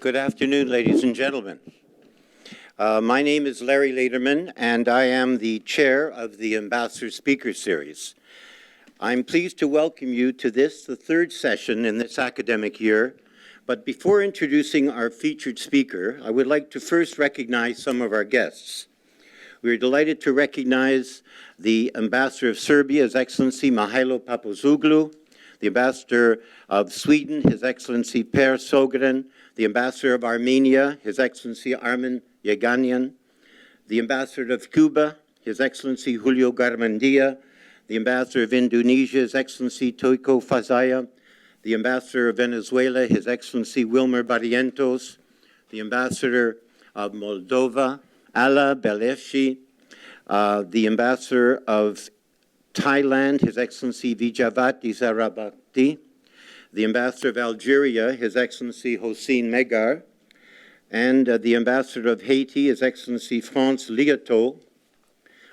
Good afternoon, ladies and gentlemen. My name is Larry Lederman, and I am the chair of the Ambassador Speaker Series. I'm pleased to welcome you to this, the third session in this academic year. But before introducing our featured speaker, I would like to first recognize some of our guests. We are delighted to recognize the Ambassador of Serbia, His Excellency Mihailo Papazoglou, the Ambassador of Sweden, His Excellency Per Sogren, the Ambassador of Armenia, His Excellency Armen Yeganyan, the Ambassador of Cuba, His Excellency Julio Garmendia, the Ambassador of Indonesia, His Excellency Toiko Fazaya, the Ambassador of Venezuela, His Excellency Wilmer Barrientos, the Ambassador of Moldova, Ala Belevshi, the Ambassador of Thailand, His Excellency Vijayavati Zarabakti, the Ambassador of Algeria, His Excellency Hossein Megar, and the Ambassador of Haiti, His Excellency France Liatot.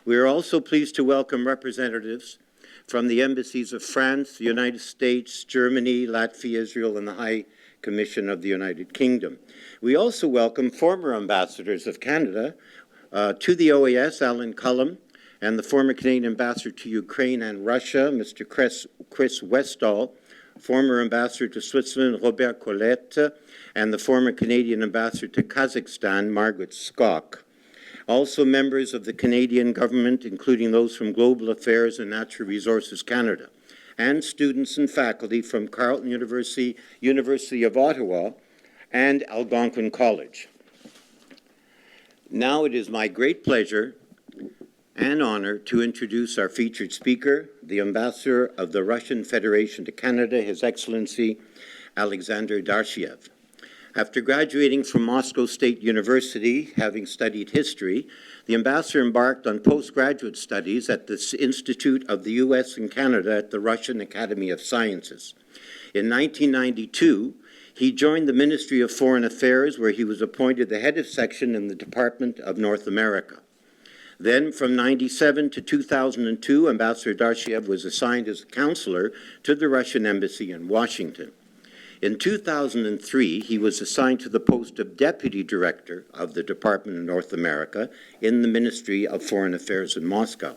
We are also pleased to welcome representatives from the embassies of France, the United States, Germany, Latvia, Israel, and the High Commission of the United Kingdom. We also welcome former ambassadors of Canada to the OAS, Alan Cullum, and the former Canadian ambassador to Ukraine and Russia, Mr. Chris Westall, former ambassador to Switzerland, Robert Colette, and the former Canadian ambassador to Kazakhstan, Margaret Skok. Also members of the Canadian government, including those from Global Affairs and Natural Resources Canada, and students and faculty from Carleton University, University of Ottawa, and Algonquin College. Now it is my great pleasure and honor to introduce our featured speaker, the Ambassador of the Russian Federation to Canada, His Excellency Alexander Darchiev. After graduating from Moscow State University, having studied history, the ambassador embarked on postgraduate studies at the Institute of the U.S. and Canada at the Russian Academy of Sciences. In 1992, he joined the Ministry of Foreign Affairs, where he was appointed the head of section in the Department of North America. Then, from 1997 to 2002, Ambassador Darchiev was assigned as a counselor to the Russian Embassy in Washington. In 2003, he was assigned to the post of Deputy Director of the Department of North America in the Ministry of Foreign Affairs in Moscow.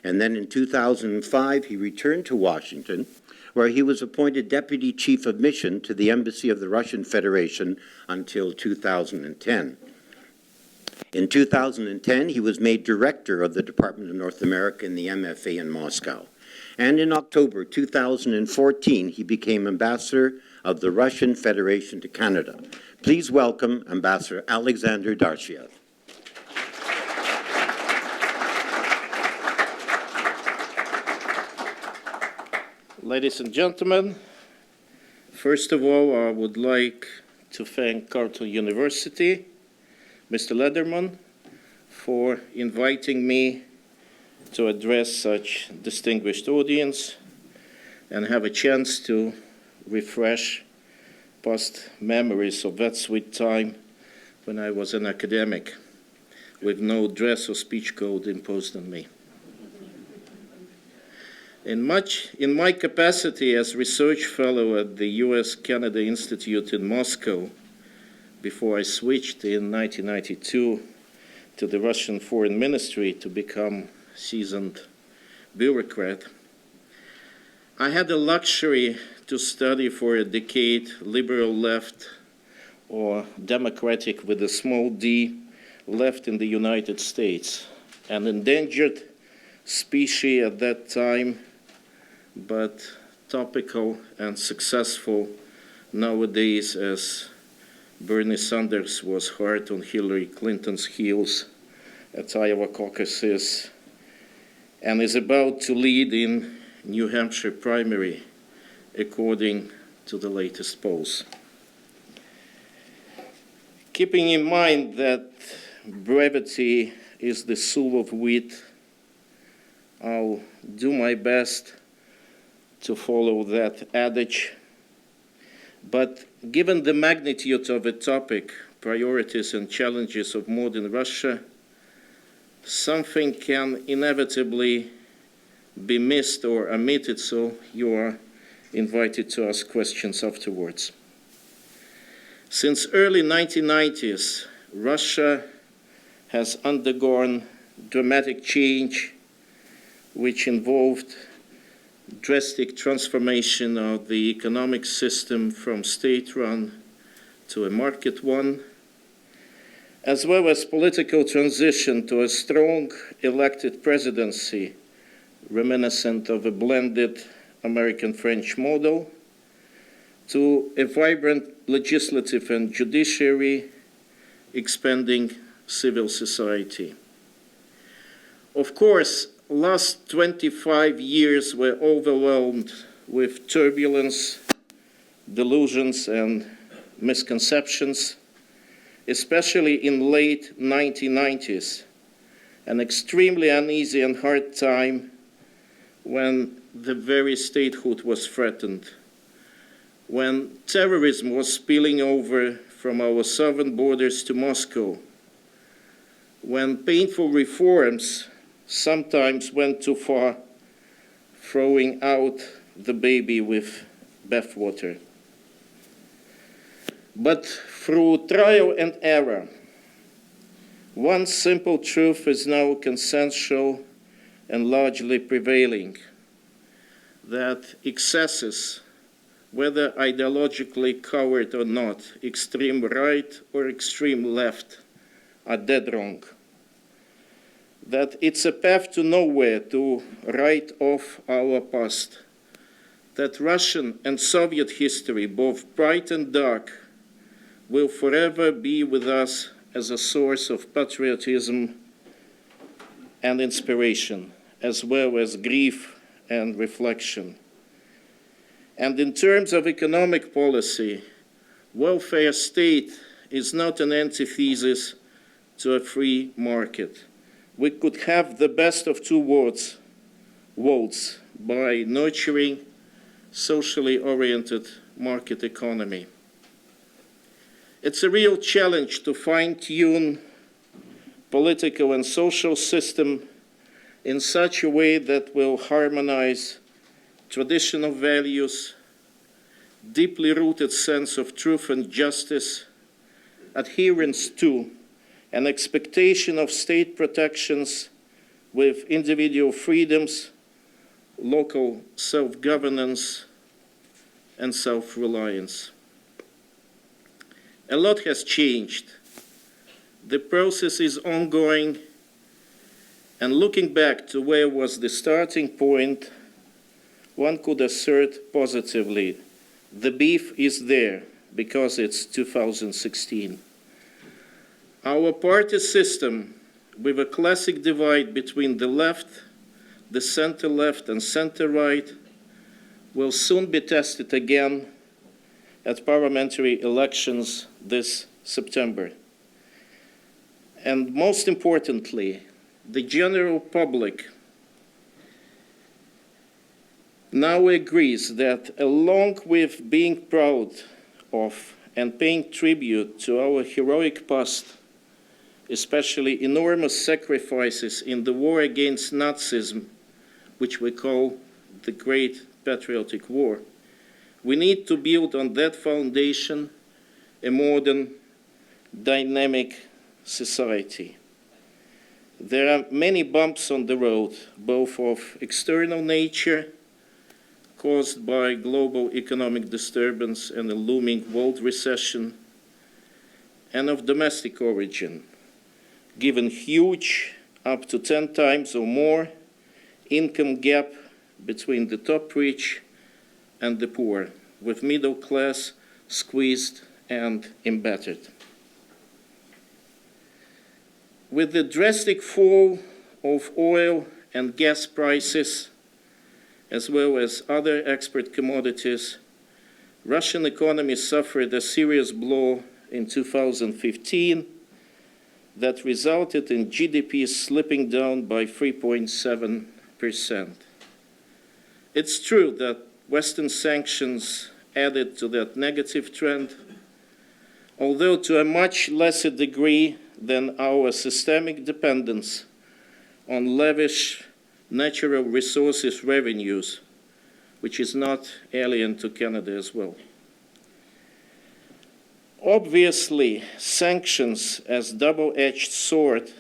And then in 2005, he returned to Washington, where he was appointed Deputy Chief of Mission to the Embassy of the Russian Federation until 2010. In 2010, he was made Director of the Department of North America in the MFA in Moscow. And in October 2014, he became Ambassador of the Russian Federation to Canada. Please welcome Ambassador Alexander Darchiev. Ladies and gentlemen, first of all, I would like to thank Carleton University, Mr. Lederman, for inviting me to address such distinguished audience and have a chance to refresh past memories of that sweet time when I was an academic with no dress or speech code imposed on me. In my capacity as research fellow at the U.S.-Canada Institute in Moscow, before I switched in 1992 to the Russian Foreign Ministry to become seasoned bureaucrat, I had the luxury to study for a decade liberal left, or democratic with a small d, left in the United States, an endangered species at that time, but topical and successful nowadays as Bernie Sanders was hard on Hillary Clinton's heels at Iowa caucuses and is about to lead in New Hampshire primary, according to the latest polls. Keeping in mind that brevity is the soul of wit, I'll do my best to follow that adage. But given the magnitude of the topic, priorities and challenges of modern Russia, something can inevitably be missed or omitted, so you are invited to ask questions afterwards. Since early 1990s, Russia has undergone dramatic change which involved drastic transformation of the economic system from state-run to a market one, as well as political transition to a strong elected presidency reminiscent of a blended American-French model, to a vibrant legislative and judiciary, expanding civil society. Of course, last 25 years were overwhelmed with turbulence, delusions, and misconceptions, especially in late 1990s, an extremely uneasy and hard time when the very statehood was threatened, when terrorism was spilling over from our southern borders to Moscow, when painful reforms sometimes went too far, throwing out the baby with bathwater. But through trial and error, one simple truth is now consensual and largely prevailing, that excesses, whether ideologically covered or not, extreme right or extreme left, are dead wrong. That it's a path to nowhere to write off our past. That Russian and Soviet history, both bright and dark, will forever be with us as a source of patriotism and inspiration, as well as grief and reflection. And in terms of economic policy, welfare state is not an antithesis to a free market. We could have the best of two worlds by nurturing socially oriented market economy. It's a real challenge to fine-tune political and social system in such a way that will harmonize traditional values, deeply rooted sense of truth and justice, adherence to, an expectation of state protections with individual freedoms, local self-governance, and self-reliance. A lot has changed. The process is ongoing, and looking back to where was the starting point, one could assert positively, the beef is there because it's 2016. Our party system, with a classic divide between the left, the center-left, and center-right, will soon be tested again at parliamentary elections this September. And most importantly, the general public now agrees that along with being proud of and paying tribute to our heroic past, especially enormous sacrifices in the war against Nazism, which we call the Great Patriotic War, we need to build on that foundation a modern, dynamic society. There are many bumps on the road, both of external nature, caused by global economic disturbance and a looming world recession, and of domestic origin, given huge, up to 10 times or more, income gap between the top rich and the poor, with middle class squeezed and embattered. With the drastic fall of oil and gas prices, as well as other export commodities, Russian economy suffered a serious blow in 2015 that resulted in GDP slipping down by 3.7%. It's true that Western sanctions added to that negative trend, although to a much lesser degree than our systemic dependence on lavish natural resources revenues, which is not alien to Canada as well. Obviously, sanctions as double-edged sword,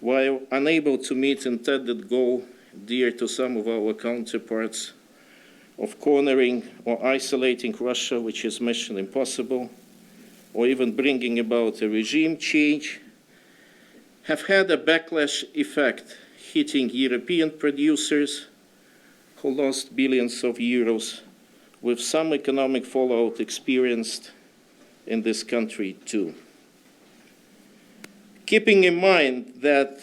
while unable to meet intended goal dear to some of our counterparts of cornering or isolating Russia, which is mission impossible, or even bringing about a regime change, have had a backlash effect, hitting European producers who lost billions of euros, with some economic fallout experienced in this country too. Keeping in mind that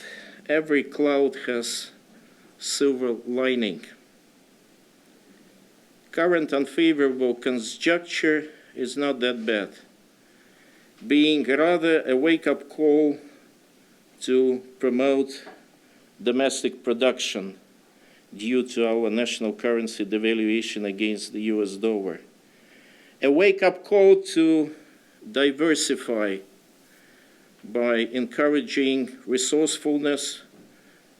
every cloud has silver lining, current unfavorable conjuncture is not that bad, being rather a wake-up call to promote domestic production due to our national currency devaluation against the US dollar. A wake-up call to diversify by encouraging resourcefulness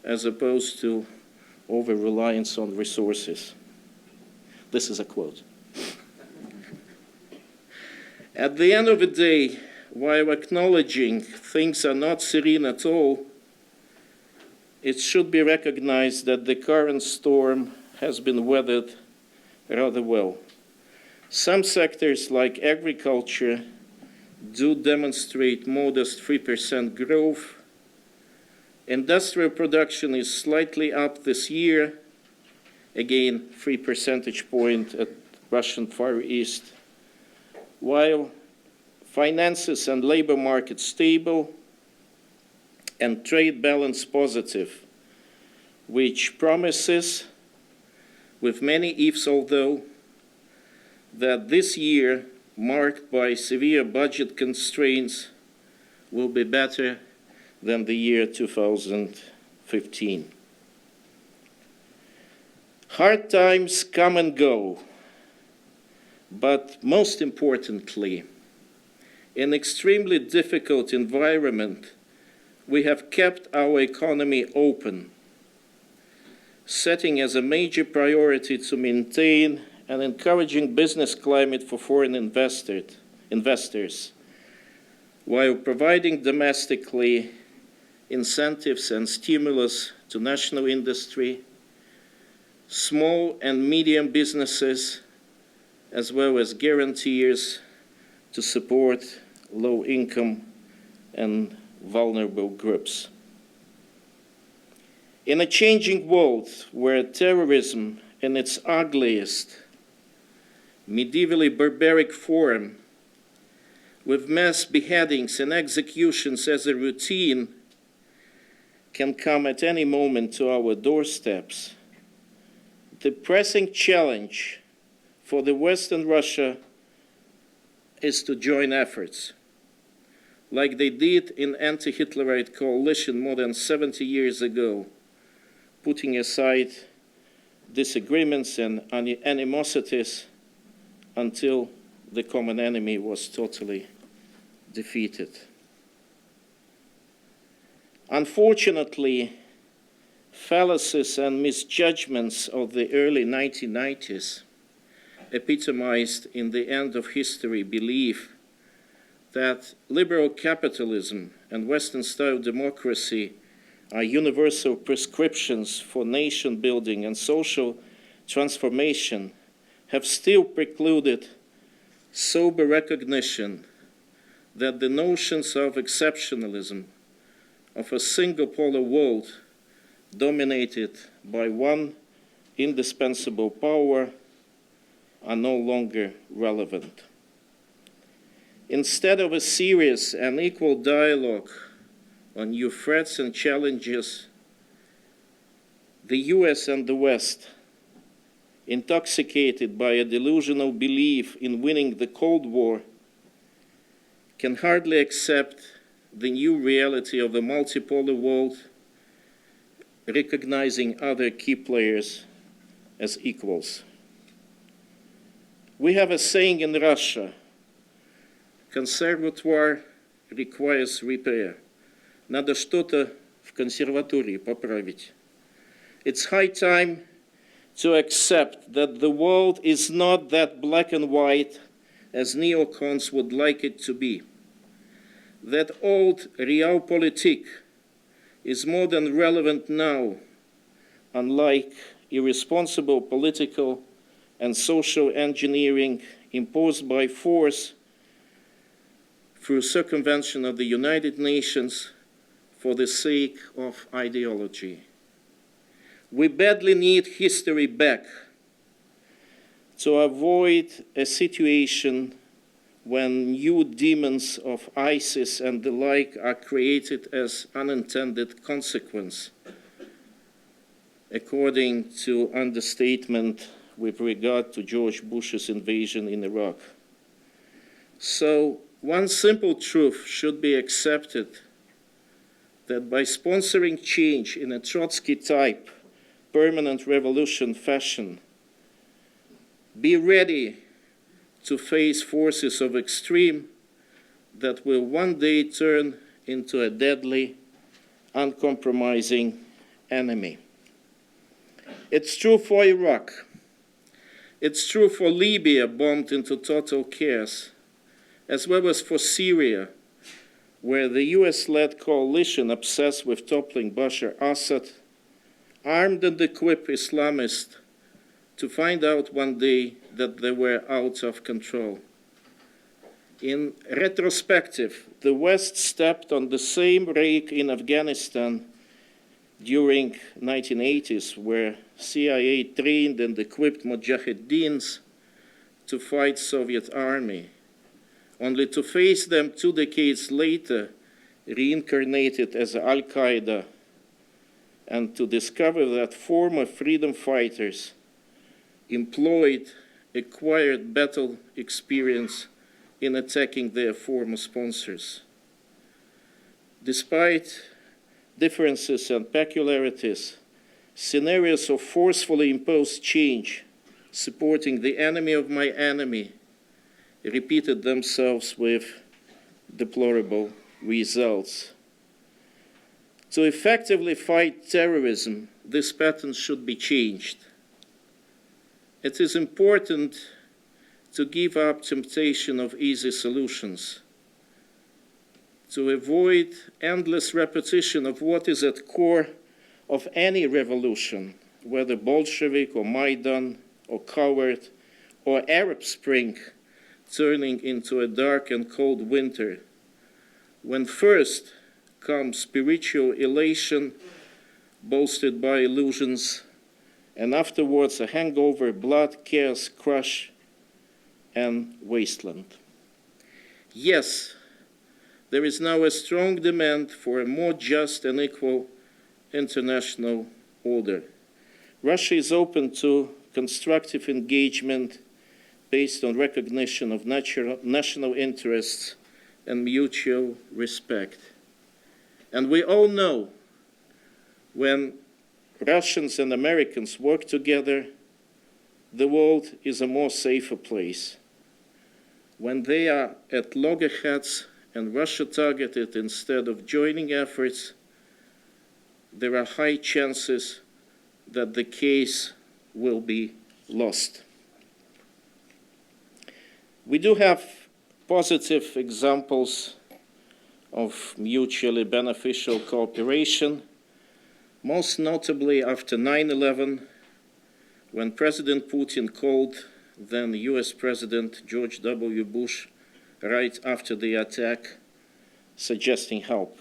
as opposed to over-reliance on resources. This is a quote. At the end of the day, while acknowledging things are not serene at all, it should be recognized that the current storm has been weathered rather well. Some sectors, like agriculture, do demonstrate modest 3% growth. Industrial production is slightly up this year, again 3 percentage points at Russian Far East, while finances and labor market stable and trade balance positive, which promises, with many ifs although, that this year, marked by severe budget constraints, will be better than the year 2015. Hard times come and go, but most importantly, in an extremely difficult environment, we have kept our economy open, setting as a major priority to maintain an encouraging business climate for foreign investors, while providing domestically incentives and stimulus to national industry, small and medium businesses, as well as guarantees to support low-income and vulnerable groups. In a changing world where terrorism in its ugliest, medievally barbaric form, with mass beheadings and executions as a routine, can come at any moment to our doorsteps, the pressing challenge for the Western Russia is to join efforts, like they did in anti-Hitlerite coalition more than 70 years ago, putting aside disagreements and animosities until the common enemy was totally defeated. Unfortunately, fallacies and misjudgments of the early 1990s, epitomized in the end of history belief that liberal capitalism and Western-style democracy are universal prescriptions for nation building and social transformation, have still precluded sober recognition that the notions of exceptionalism, of a single polar world dominated by one indispensable power, are no longer relevant. Instead of a serious and equal dialogue on new threats and challenges, the US and the West, intoxicated by a delusional belief in winning the Cold War, can hardly accept the new reality of a multipolar world, recognizing other key players as equals. We have a saying in Russia: консерваtoire requires repair. Надо что-то в консерватории поправить. It's high time to accept that the world is not that black and white as neocons would like it to be. That old realpolitik is more than relevant now, unlike irresponsible political and social engineering imposed by force through circumvention of the United Nations for the sake of ideology. We badly need history back to avoid a situation when new demons of ISIS and the like are created as unintended consequence, according to understatement with regard to George Bush's invasion in Iraq. So one simple truth should be accepted, that by sponsoring change in a Trotsky-type permanent revolution fashion, be ready to face forces of extreme that will one day turn into a deadly, uncompromising enemy. It's true for Iraq. It's true for Libya, bombed into total chaos, as well as for Syria, where the US-led coalition obsessed with toppling Bashar Assad, armed and equipped Islamists, to find out one day that they were out of control. In retrospective, the West stepped on the same rake in Afghanistan during 1980s, where CIA trained and equipped mujahideens to fight Soviet army, only to face them 2 decades later reincarnated as Al-Qaeda, and to discover that former freedom fighters employed acquired battle experience in attacking their former sponsors. Despite differences and peculiarities, scenarios of forcefully imposed change, supporting the enemy of my enemy, repeated themselves with deplorable results. To effectively fight terrorism, this pattern should be changed. It is important to give up temptation of easy solutions, to avoid endless repetition of what is at core of any revolution, whether Bolshevik or Maidan or coward or Arab Spring, turning into a dark and cold winter, when first comes spiritual elation bolstered by illusions, and afterwards a hangover, blood, chaos, crush, and wasteland. Yes, there is now a strong demand for a more just and equal international order. Russia is open to constructive engagement based on recognition of national interests and mutual respect. And we all know when Russians and Americans work together, the world is a more safer place. When they are at loggerheads and Russia targeted instead of joining efforts, there are high chances that the case will be lost. We do have positive examples of mutually beneficial cooperation, most notably after 9/11, when President Putin called then US President George W. Bush right after the attack, suggesting help.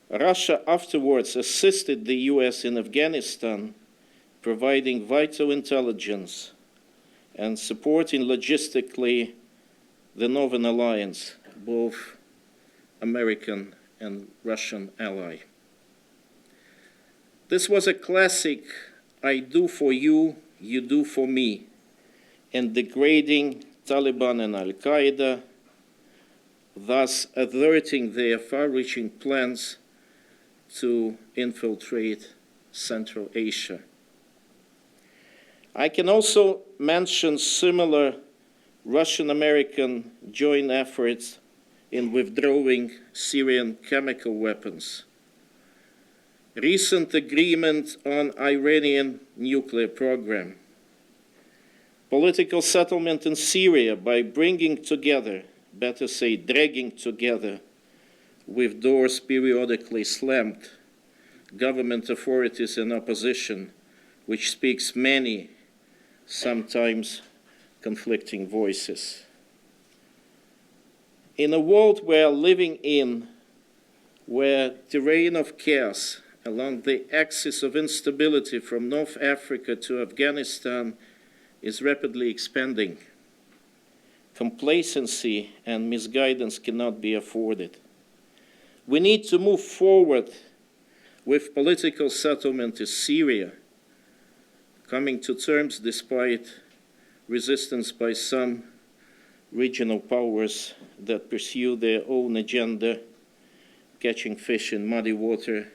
Russia afterwards assisted the US in Afghanistan, providing vital intelligence and supporting logistically the Northern Alliance, both American and Russian ally. This was a classic I do for you, you do for me, in degrading Taliban and Al-Qaeda, thus averting their far-reaching plans to infiltrate Central Asia. I can also mention similar Russian-American joint efforts in withdrawing Syrian chemical weapons, recent agreement on Iranian nuclear program, Political settlement in Syria by bringing together, better say dragging together, with doors periodically slammed, government authorities and opposition, which speaks many, sometimes conflicting voices. In a world we're living in, where terrain of chaos along the axis of instability from North Africa to Afghanistan is rapidly expanding, complacency and misguidance cannot be afforded. We need to move forward with political settlement in Syria, coming to terms despite resistance by some regional powers that pursue their own agenda, catching fish in muddy water,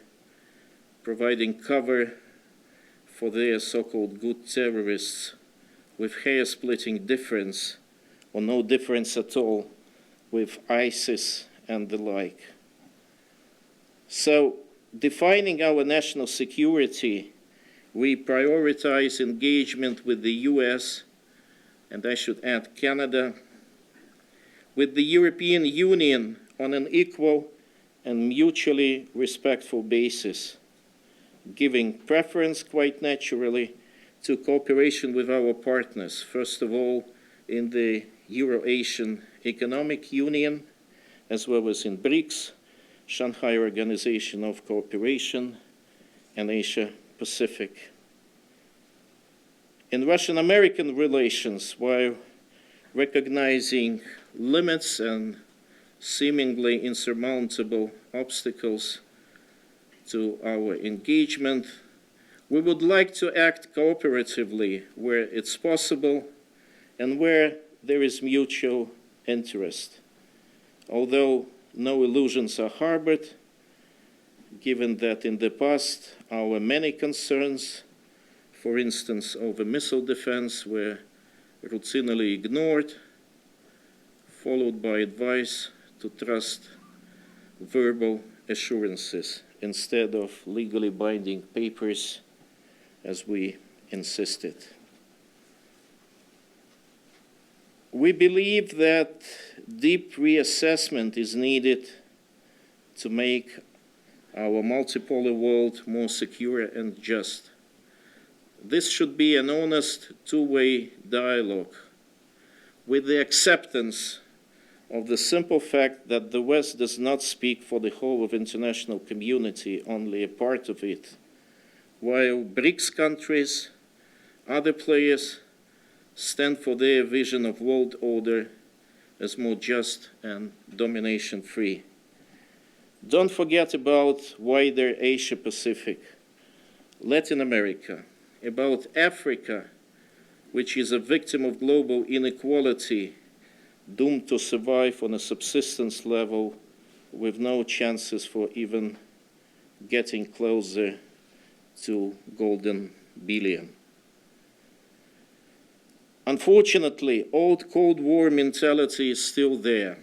providing cover for their so-called good terrorists with hair-splitting difference or no difference at all with ISIS and the like. So, defining our national security, we prioritize engagement with the US, and I should add Canada, with the European Union on an equal and mutually respectful basis, giving preference quite naturally to cooperation with our partners, first of all in the Euro-Asian Economic Union, as well as in BRICS, Shanghai Organization of Cooperation, and Asia-Pacific. In Russian-American relations, while recognizing limits and seemingly insurmountable obstacles to our engagement, we would like to act cooperatively where it's possible and where there is mutual interest. Although no illusions are harbored, given that in the past our many concerns, for instance over missile defense, were routinely ignored, followed by advice to trust verbal assurances instead of legally binding papers, as we insisted. We believe that deep reassessment is needed to make our multipolar world more secure and just. This should be an honest two-way dialogue with the acceptance of the simple fact that the West does not speak for the whole of international community, only a part of it, while BRICS countries, other players, stand for their vision of world order as more just and domination-free. Don't forget about wider Asia-Pacific, Latin America, about Africa, which is a victim of global inequality, doomed to survive on a subsistence level with no chances for even getting closer to golden billion. Unfortunately, old Cold War mentality is still there.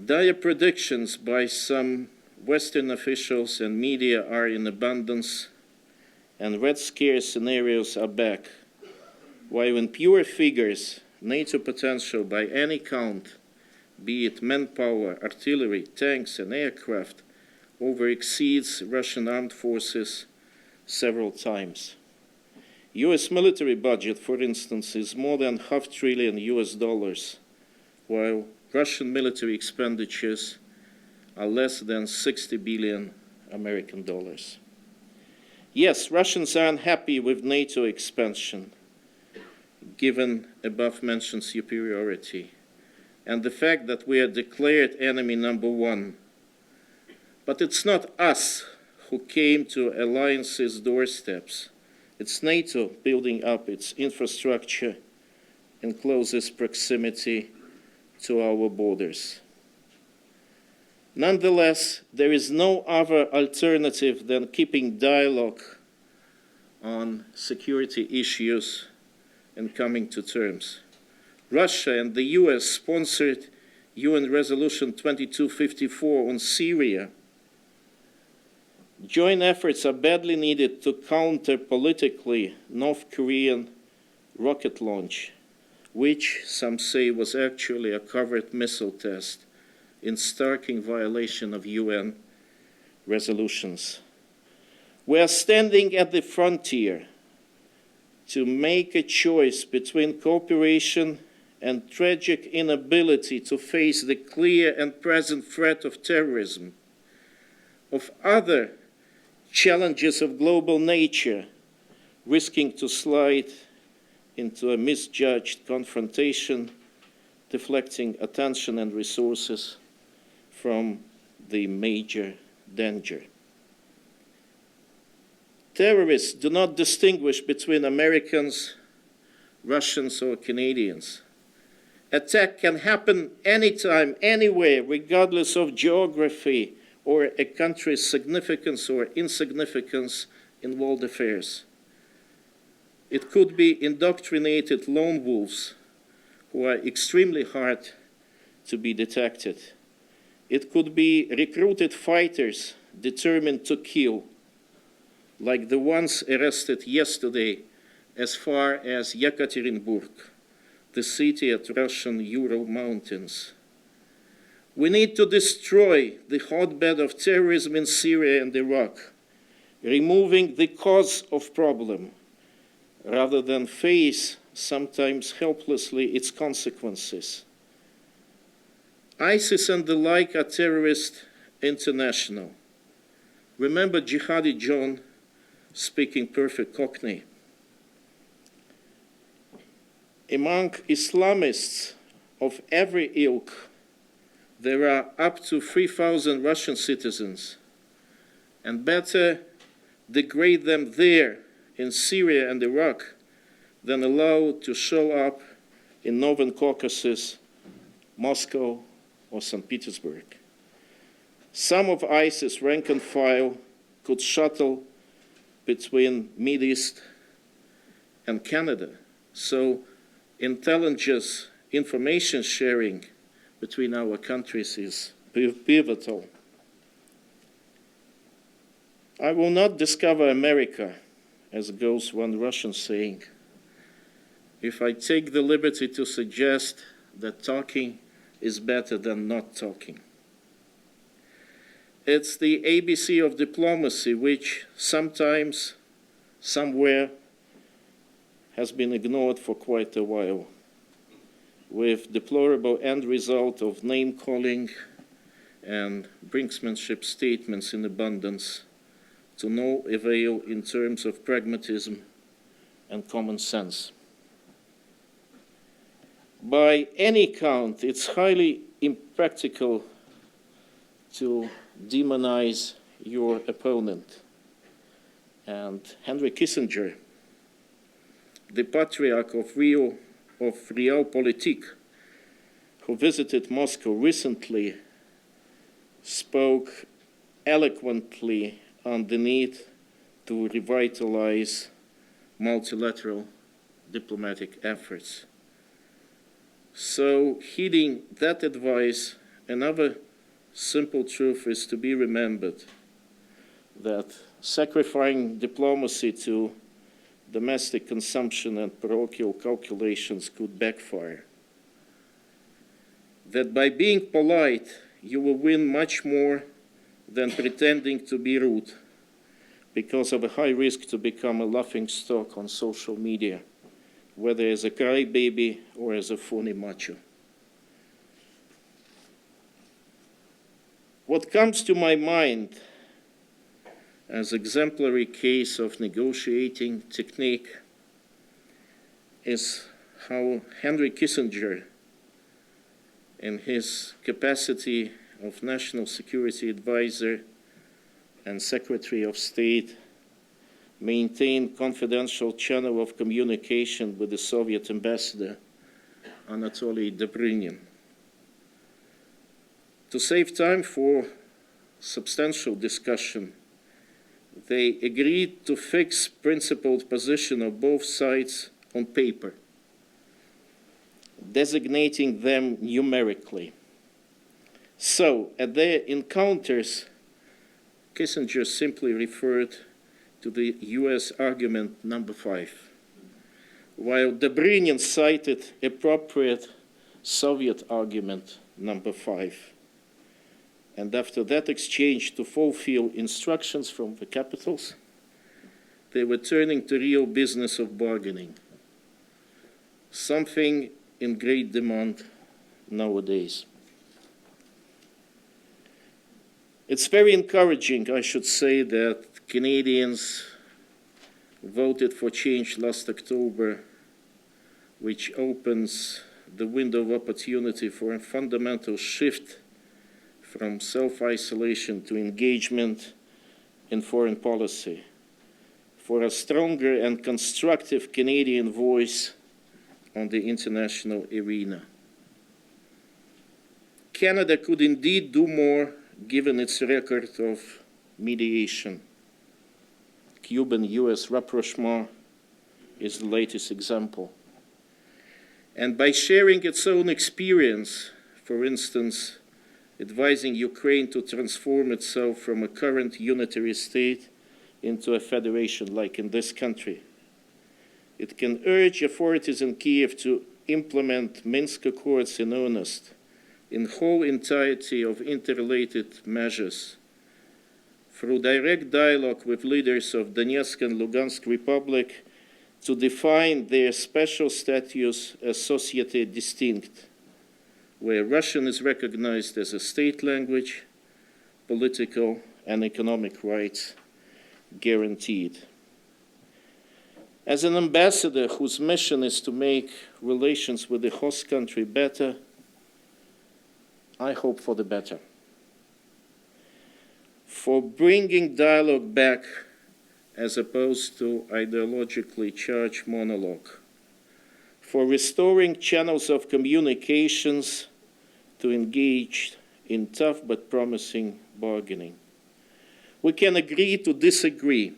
Dire predictions by some Western officials and media are in abundance, and Red Scare scenarios are back, while in pure figures, NATO potential by any count, be it manpower, artillery, tanks, and aircraft, over-exceeds Russian armed forces several times. US military budget, for instance, is more than $500 billion, while Russian military expenditures are less than 60 billion American dollars. Yes, Russians are unhappy with NATO expansion, given above-mentioned superiority, and the fact that we are declared enemy number one. But it's not us who came to alliance's doorsteps. It's NATO building up its infrastructure in closest proximity to our borders. Nonetheless, there is no other alternative than keeping dialogue on security issues and coming to terms. Russia and the US sponsored UN Resolution 2254 on Syria, Joint efforts are badly needed to counter politically North Korean rocket launch, which some say was actually a covert missile test in stark violation of UN resolutions. We are standing at the frontier to make a choice between cooperation and tragic inability to face the clear and present threat of terrorism, of other challenges of global nature, risking to slide into a misjudged confrontation, deflecting attention and resources from the major danger. Terrorists do not distinguish between Americans, Russians, or Canadians. Attack can happen anytime, anywhere, regardless of geography or a country's significance or insignificance in world affairs. It could be indoctrinated lone wolves who are extremely hard to be detected. It could be recruited fighters determined to kill, like the ones arrested yesterday as far as Yekaterinburg, the city at Russian Ural Mountains. We need to destroy the hotbed of terrorism in Syria and Iraq, removing the cause of problem, rather than face, sometimes helplessly, its consequences. ISIS and the like are terrorist international. Remember Jihadi John speaking perfect Cockney. Among Islamists of every ilk, there are up to 3,000 Russian citizens, and better degrade them there in Syria and Iraq than allow to show up in Northern Caucasus, Moscow, or St. Petersburg. Some of ISIS rank and file could shuttle between Mideast and Canada. So intelligence, information sharing between our countries is pivotal. I will not discover America, as goes one Russian saying, if I take the liberty to suggest that talking is better than not talking. It's the ABC of diplomacy, which sometimes, somewhere, has been ignored for quite a while, with deplorable end result of name-calling and brinksmanship statements in abundance, to no avail in terms of pragmatism and common sense. By any count, it's highly impractical to demonize your opponent. And Henry Kissinger, the patriarch of Realpolitik, who visited Moscow recently, spoke eloquently on the need to revitalize multilateral diplomatic efforts. So, heeding that advice, another simple truth is to be remembered, that sacrificing diplomacy to domestic consumption and parochial calculations could backfire. That by being polite, you will win much more than pretending to be rude, because of a high risk to become a laughingstock on social media, whether as a crybaby or as a phony macho. What comes to my mind as exemplary case of negotiating technique is how Henry Kissinger, in his capacity of National Security Advisor and Secretary of State, maintained confidential channel of communication with the Soviet ambassador, Anatoly Dobrynin. To save time for substantial discussion, they agreed to fix principled position of both sides on paper, designating them numerically. So, at their encounters, Kissinger simply referred to the US argument number 5, while Dobrynin cited appropriate Soviet argument number 5. And after that exchange to fulfill instructions from the capitals, they were turning to real business of bargaining, something in great demand nowadays. It's very encouraging, I should say, that Canadians voted for change last October, which opens the window of opportunity for a fundamental shift from self-isolation to engagement in foreign policy, for a stronger and constructive Canadian voice on the international arena. Canada could indeed do more given its record of mediation. Cuban-US rapprochement is the latest example. And by sharing its own experience, for instance, advising Ukraine to transform itself from a current unitary state into a federation like in this country, it can urge authorities in Kiev to implement Minsk Accords in earnest, in whole entirety of interrelated measures, through direct dialogue with leaders of Donetsk and Lugansk Republic to define their special status as société distinct, where Russian is recognized as a state language, political and economic rights guaranteed. As an ambassador whose mission is to make relations with the host country better, I hope for the better, for bringing dialogue back as opposed to ideologically charged monologue, for restoring channels of communications to engage in tough but promising bargaining. We can agree to disagree,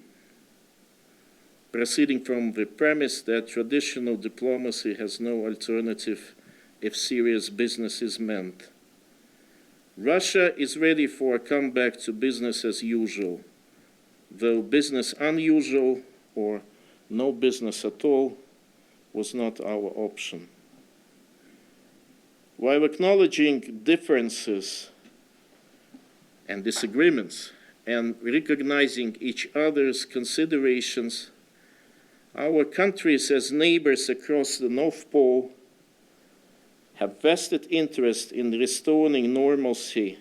proceeding from the premise that traditional diplomacy has no alternative if serious business is meant. Russia is ready for a comeback to business as usual, though business unusual or no business at all was not our option. While acknowledging differences and disagreements and recognizing each other's considerations, our countries as neighbors across the North Pole have vested interest in restoring normalcy,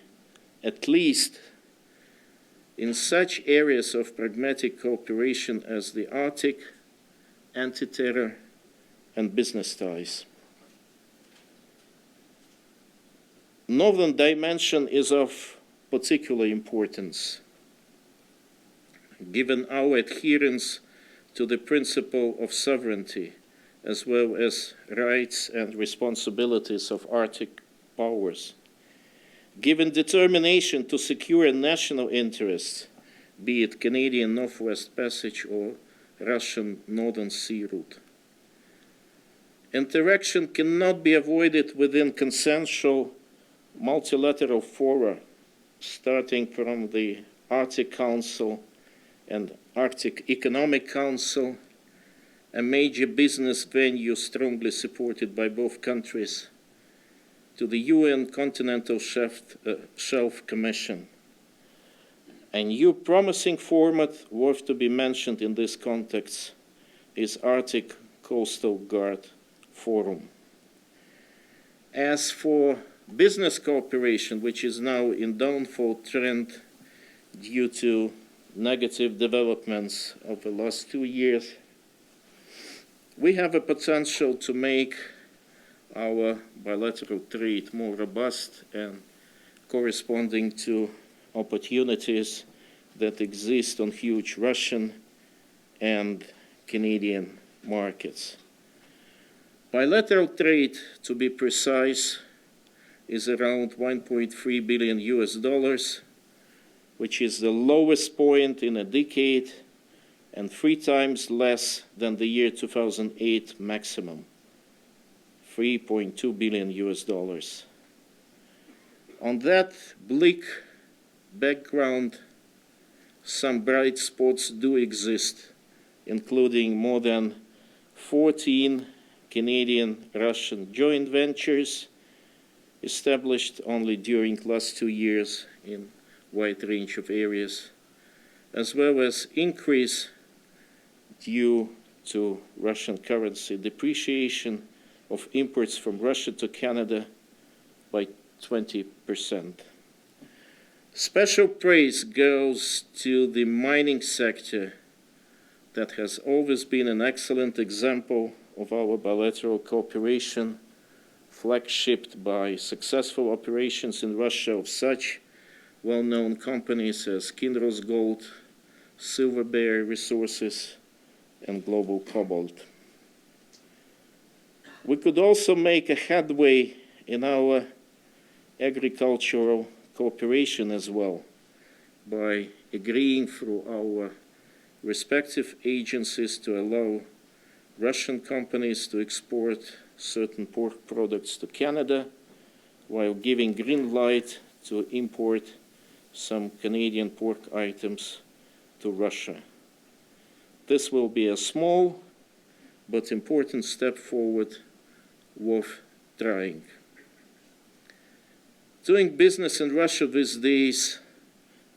at least in such areas of pragmatic cooperation as the Arctic, anti-terror, and business ties. Northern dimension is of particular importance, given our adherence to the principle of sovereignty, as well as rights and responsibilities of Arctic powers. Given determination to secure a national interest, be it Canadian Northwest Passage or Russian Northern Sea route. Interaction cannot be avoided within consensual multilateral fora, starting from the Arctic Council and Arctic Economic Council, a major business venue strongly supported by both countries, to the UN Continental Shelf Commission. A new promising format worth to be mentioned in this context is Arctic Coastal Guard Forum. As for business cooperation, which is now in downfall trend due to negative developments of the last 2 years, we have a potential to make our bilateral trade more robust and corresponding to opportunities that exist on huge Russian and Canadian markets. Bilateral trade, to be precise, is around $1.3 billion US, which is the lowest point in a decade and 3 times less than the year 2008 maximum, $3.2 billion US. On that bleak background, some bright spots do exist, including more than 14 Canadian-Russian joint ventures established only during the last 2 years in a wide range of areas, as well as increase due to Russian currency depreciation of imports from Russia to Canada by 20%. Special praise goes to the mining sector that has always been an excellent example of our bilateral cooperation, flagshipped by successful operations in Russia of such well-known companies as Kinross Gold, Silver Bear Resources, and Global Cobalt. We could also make a headway in our agricultural cooperation as well by agreeing through our respective agencies to allow Russian companies to export certain pork products to Canada while giving green light to import some Canadian pork items to Russia. This will be a small but important step forward worth trying. Doing business in Russia these days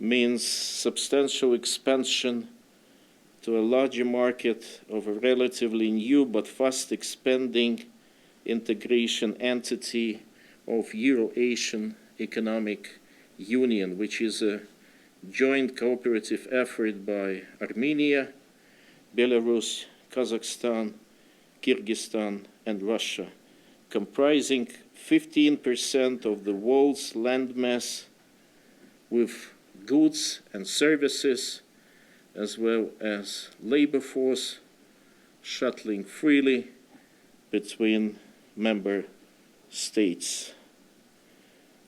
means substantial expansion to a larger market of a relatively new but fast expanding integration entity of Euro-Asian Economic Union, which is a joint cooperative effort by Armenia, Belarus, Kazakhstan, Kyrgyzstan, and Russia, comprising 15% of the world's landmass, with goods and services, as well as labor force, shuttling freely between member states.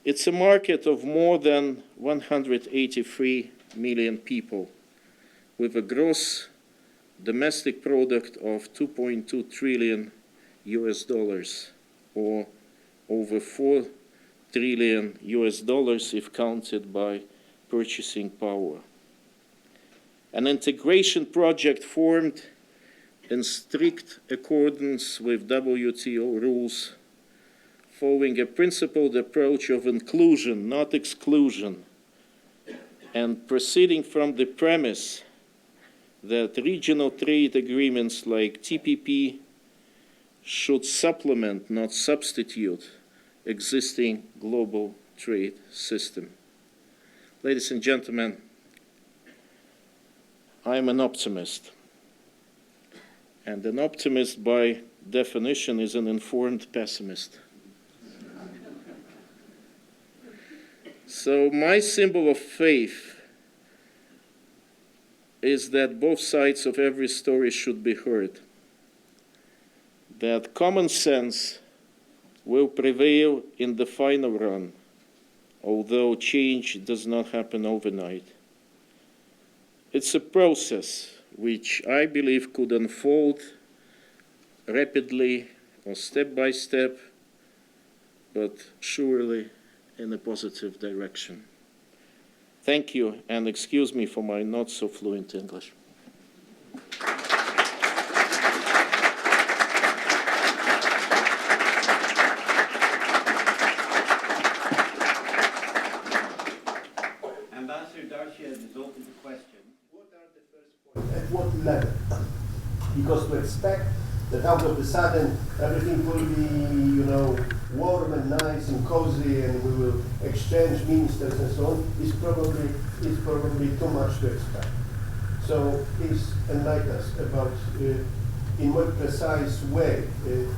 It's a market of more than 183 million people, with a gross domestic product of $2.2 trillion US dollars, or over $4 trillion US dollars if counted by purchasing power. An integration project formed in strict accordance with WTO rules, following a principled approach of inclusion, not exclusion, and proceeding from the premise that regional trade agreements like TPP should supplement, not substitute, existing global trade system. Ladies and gentlemen, I'm an optimist. And an optimist, by definition, is an informed pessimist. So my symbol of faith is that both sides of every story should be heard, that common sense will prevail in the final run, although change does not happen overnight. It's a process which I believe could unfold rapidly or step by step, but surely in a positive direction. Thank you, and excuse me for my not so fluent English. Ambassador Darchiev is open to questions. What are the first points? At what level? Because to expect that out of the sudden everything will be, warm and nice and cozy, and we will exchange ministers and so on, is probably too much to expect. So please enlighten us about, in what precise way,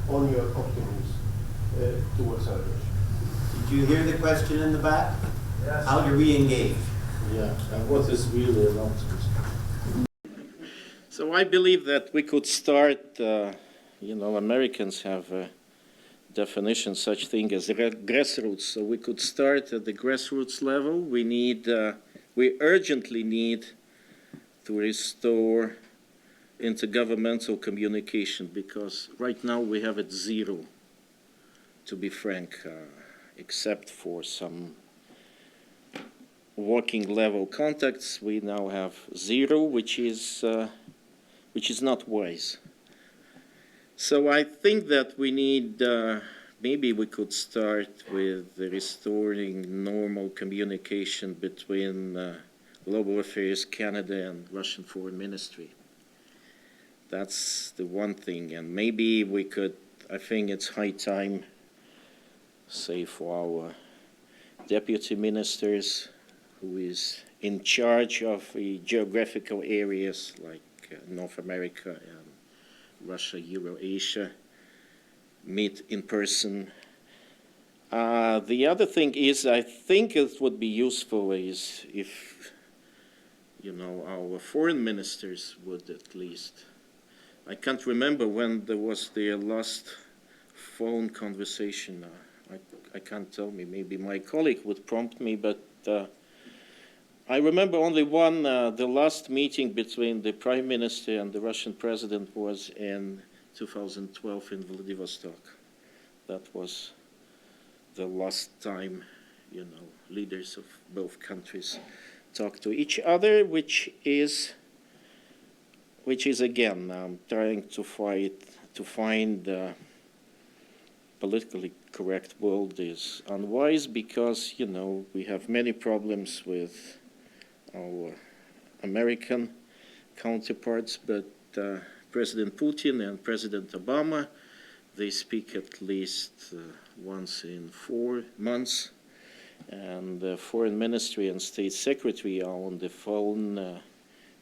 on your optimism towards our nation. Did you hear the question in the back? Yes. How do we engage? Yeah, and what is really an optimism? So I believe that we could start, Americans have a definition, such thing as grassroots. So we could start at the grassroots level. We urgently need to restore intergovernmental communication, because right now we have it zero, to be frank, except for some working level contacts. We now have 0, which is not wise. So I think that we need, maybe we could start with restoring normal communication between Global Affairs Canada and Russian Foreign Ministry. That's the one thing, and maybe we could, I think it's high time, say, for our deputy ministers who is in charge of the geographical areas like North America and Russia, Eurasia, meet in person. The other thing is, I think it would be useful is if, our foreign ministers would at least, I can't remember when there was their last phone conversation. I can't tell me, maybe my colleague would prompt me, but I remember only one, the last meeting between the Prime Minister and the Russian President was in 2012 in Vladivostok. That was the last time, leaders of both countries talked to each other, which is again, trying to find the politically correct word is unwise because, we have many problems with our American counterparts, but President Putin and President Obama, they speak at least once in 4 months, and the Foreign Ministry and State Secretary are on the phone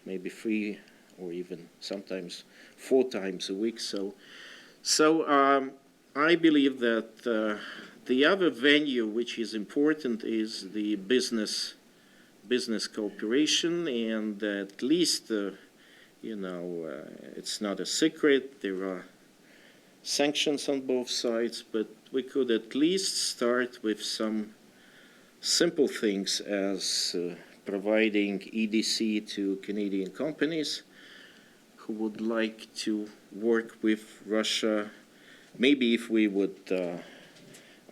maybe 3 or even sometimes 4 times a week. So I believe that the other venue which is important is the business cooperation, and at least, it's not a secret, there are sanctions on both sides, but we could at least start with some simple things as providing EDC to Canadian companies who would like to work with Russia. Maybe if we would,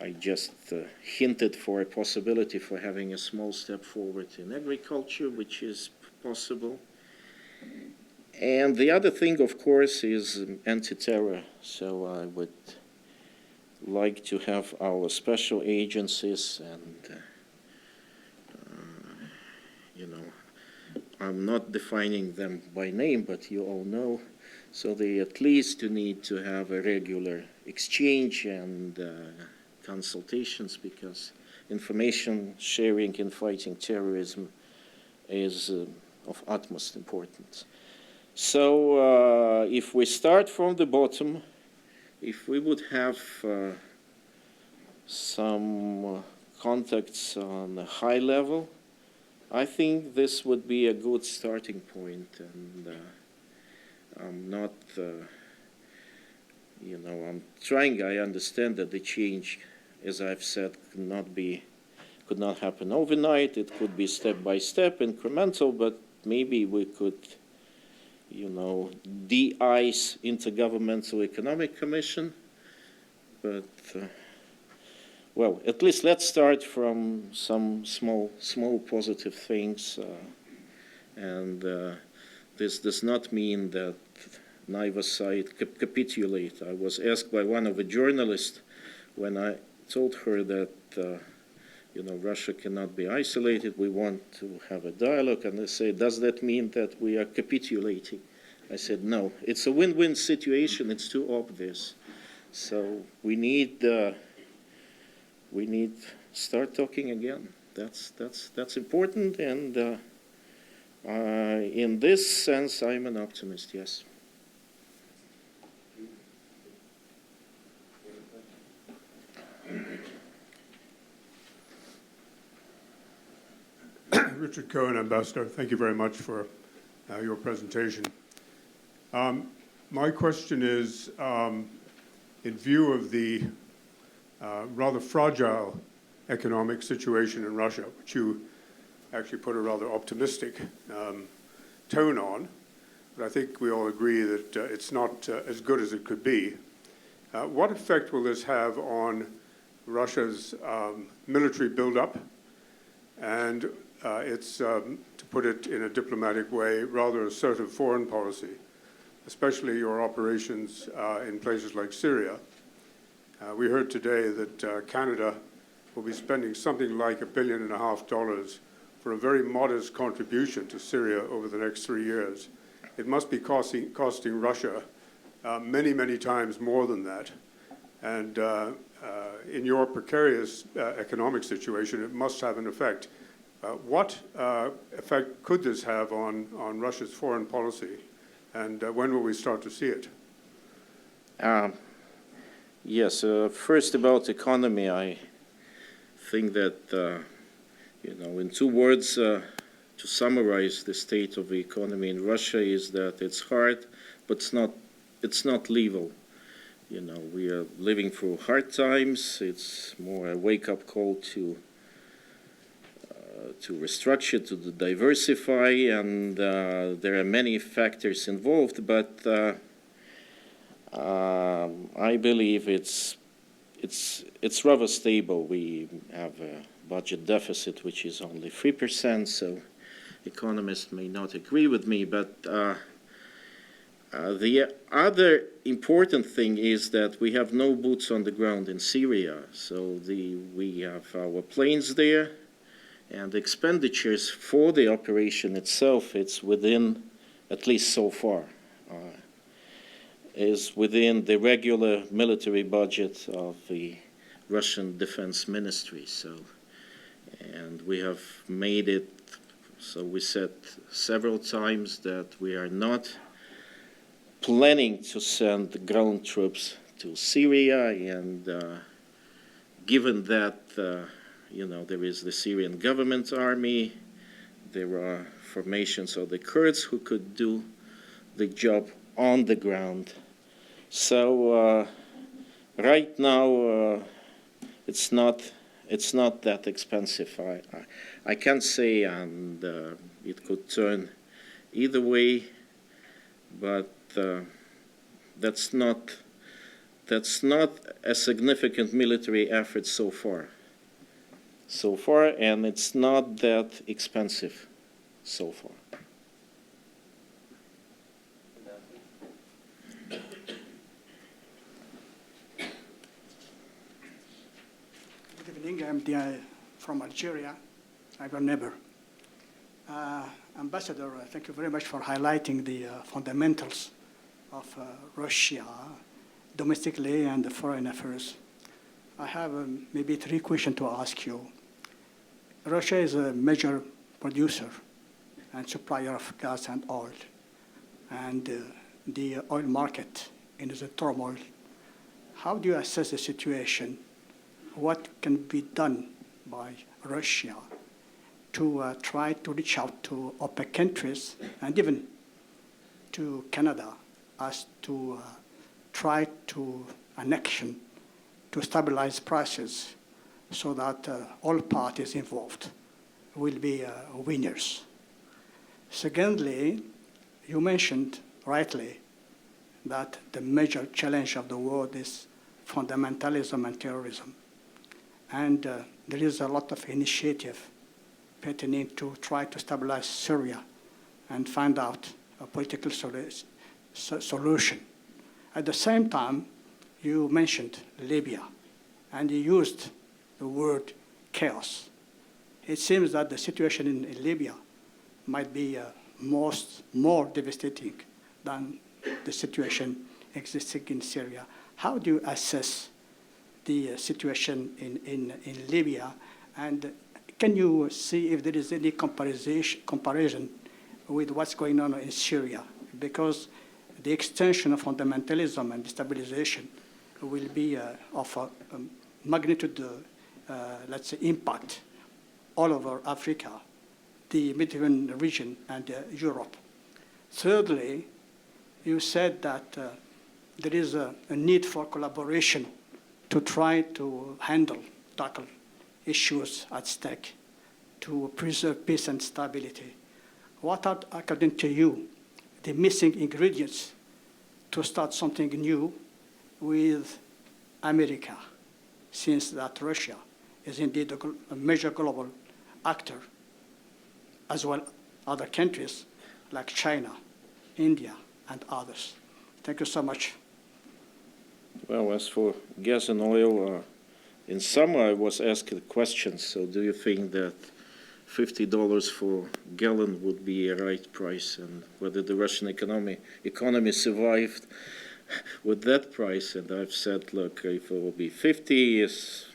I just hinted for a possibility for having a small step forward in agriculture, which is possible. And the other thing, of course, is anti-terror. So I would like to have our special agencies and, I'm not defining them by name, but you all know. So they at least need to have a regular exchange and consultations, because information sharing in fighting terrorism is of utmost importance. So if we start from the bottom, if we would have some contacts on a high level, I think this would be a good starting point. And I'm not, I'm trying, I understand that the change, as I've said, could not happen overnight. It could be step by step, incremental, but maybe we could, de-ice Intergovernmental Economic Commission. But, well, at least let's start from some small positive things. And this does not mean that neither side capitulate. I was asked by one of the journalists when I told her that, Russia cannot be isolated, we want to have a dialogue, and they say, does that mean that we are capitulating? I said, no, it's a win-win situation, it's too obvious. So we need start talking again. That's important, and in this sense, I'm an optimist, yes. Richard Cohen, Ambassador, thank you very much for your presentation. My question is, in view of the rather fragile economic situation in Russia, which you actually put a rather optimistic tone on, but I think we all agree that it's not as good as it could be. What effect will this have on Russia's military buildup, and it's, to put it in a diplomatic way, rather assertive foreign policy, especially your operations in places like Syria. We heard today that Canada will be spending something like $1.5 billion for a very modest contribution to Syria over the next 3 years. It must be costing Russia many, many times more than that. And in your precarious economic situation, it must have an effect. What effect could this have on Russia's foreign policy, and when will we start to see it? Yes, first about economy, I think that, in 2 words, to summarize the state of the economy in Russia is that it's hard, but it's not level. We are living through hard times. It's more a wake-up call to restructure, to diversify, and there are many factors involved. But I believe it's rather stable. We have a budget deficit which is only 3%. So economists may not agree with me, but the other important thing is that we have no boots on the ground in Syria. So we have our planes there, and expenditures for the operation itself, it's within, at least so far, is within the regular military budget of the Russian Defense Ministry. So, and we have made it, so we said several times that we are not planning to send ground troops to Syria, and given that there is the Syrian government army, there are formations of the Kurds who could do the job on the ground. So right now it's not that expensive. I can't say, and it could turn either way, but that's not a significant military effort so far, and it's not that expensive so far. Good evening. I'm from Algeria. I'm your neighbor. Ambassador, thank you very much for highlighting the fundamentals of Russia domestically and the foreign affairs. I have maybe 3 questions to ask you. Russia is a major producer and supplier of gas and oil, and the oil market is in turmoil. How do you assess the situation? What can be done by Russia to try to reach out to OPEC countries and even to Canada as to try to an action to stabilize prices so that all parties involved will be winners? Secondly, you mentioned rightly that the major challenge of the world is fundamentalism and terrorism. And there is a lot of initiative pertaining to try to stabilize Syria and find out a political solution. At the same time, you mentioned Libya, and you used the word chaos. It seems that the situation in Libya might be more devastating than the situation existing in Syria. How do you assess the situation in Libya, and can you see if there is any comparison with what's going on in Syria? Because the extension of fundamentalism and destabilization will be of a magnitude, let's say, impact all over Africa, the Mediterranean region, and Europe. Thirdly, you said that there is a need for collaboration to try to tackle issues at stake, to preserve peace and stability. What are, according to you, the missing ingredients to start something new with America, since that Russia is indeed a major global actor as well other countries like China, India, and others. Thank you so much. Well, as for gas and oil, in summer I was asked a question, so do you think that $50 for gallon would be a right price, and whether the Russian economy survived with that price? And I've said, look, if it will be 50, is,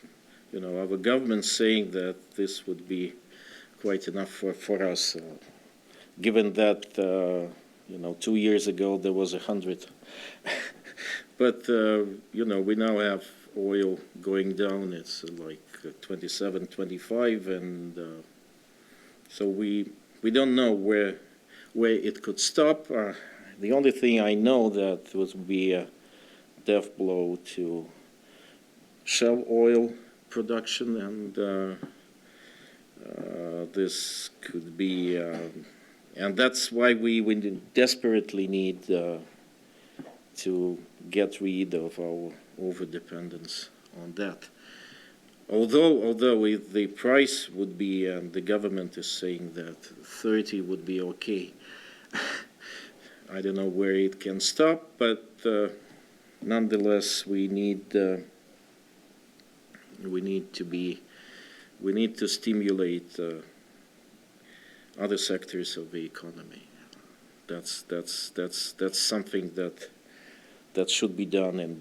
our government saying that this would be quite enough for us, given that, 2 years ago there was 100. But, we now have oil going down. It's like 27, 25, and so we don't know where it could stop. The only thing I know that would be a death blow to shale oil production, and this could be, and that's why we desperately need to get rid of our overdependence on that. Although if the price would be, and the government is saying that 30 would be okay, I don't know where it can stop, but nonetheless, we need to stimulate other sectors of the economy. That's something that should be done, and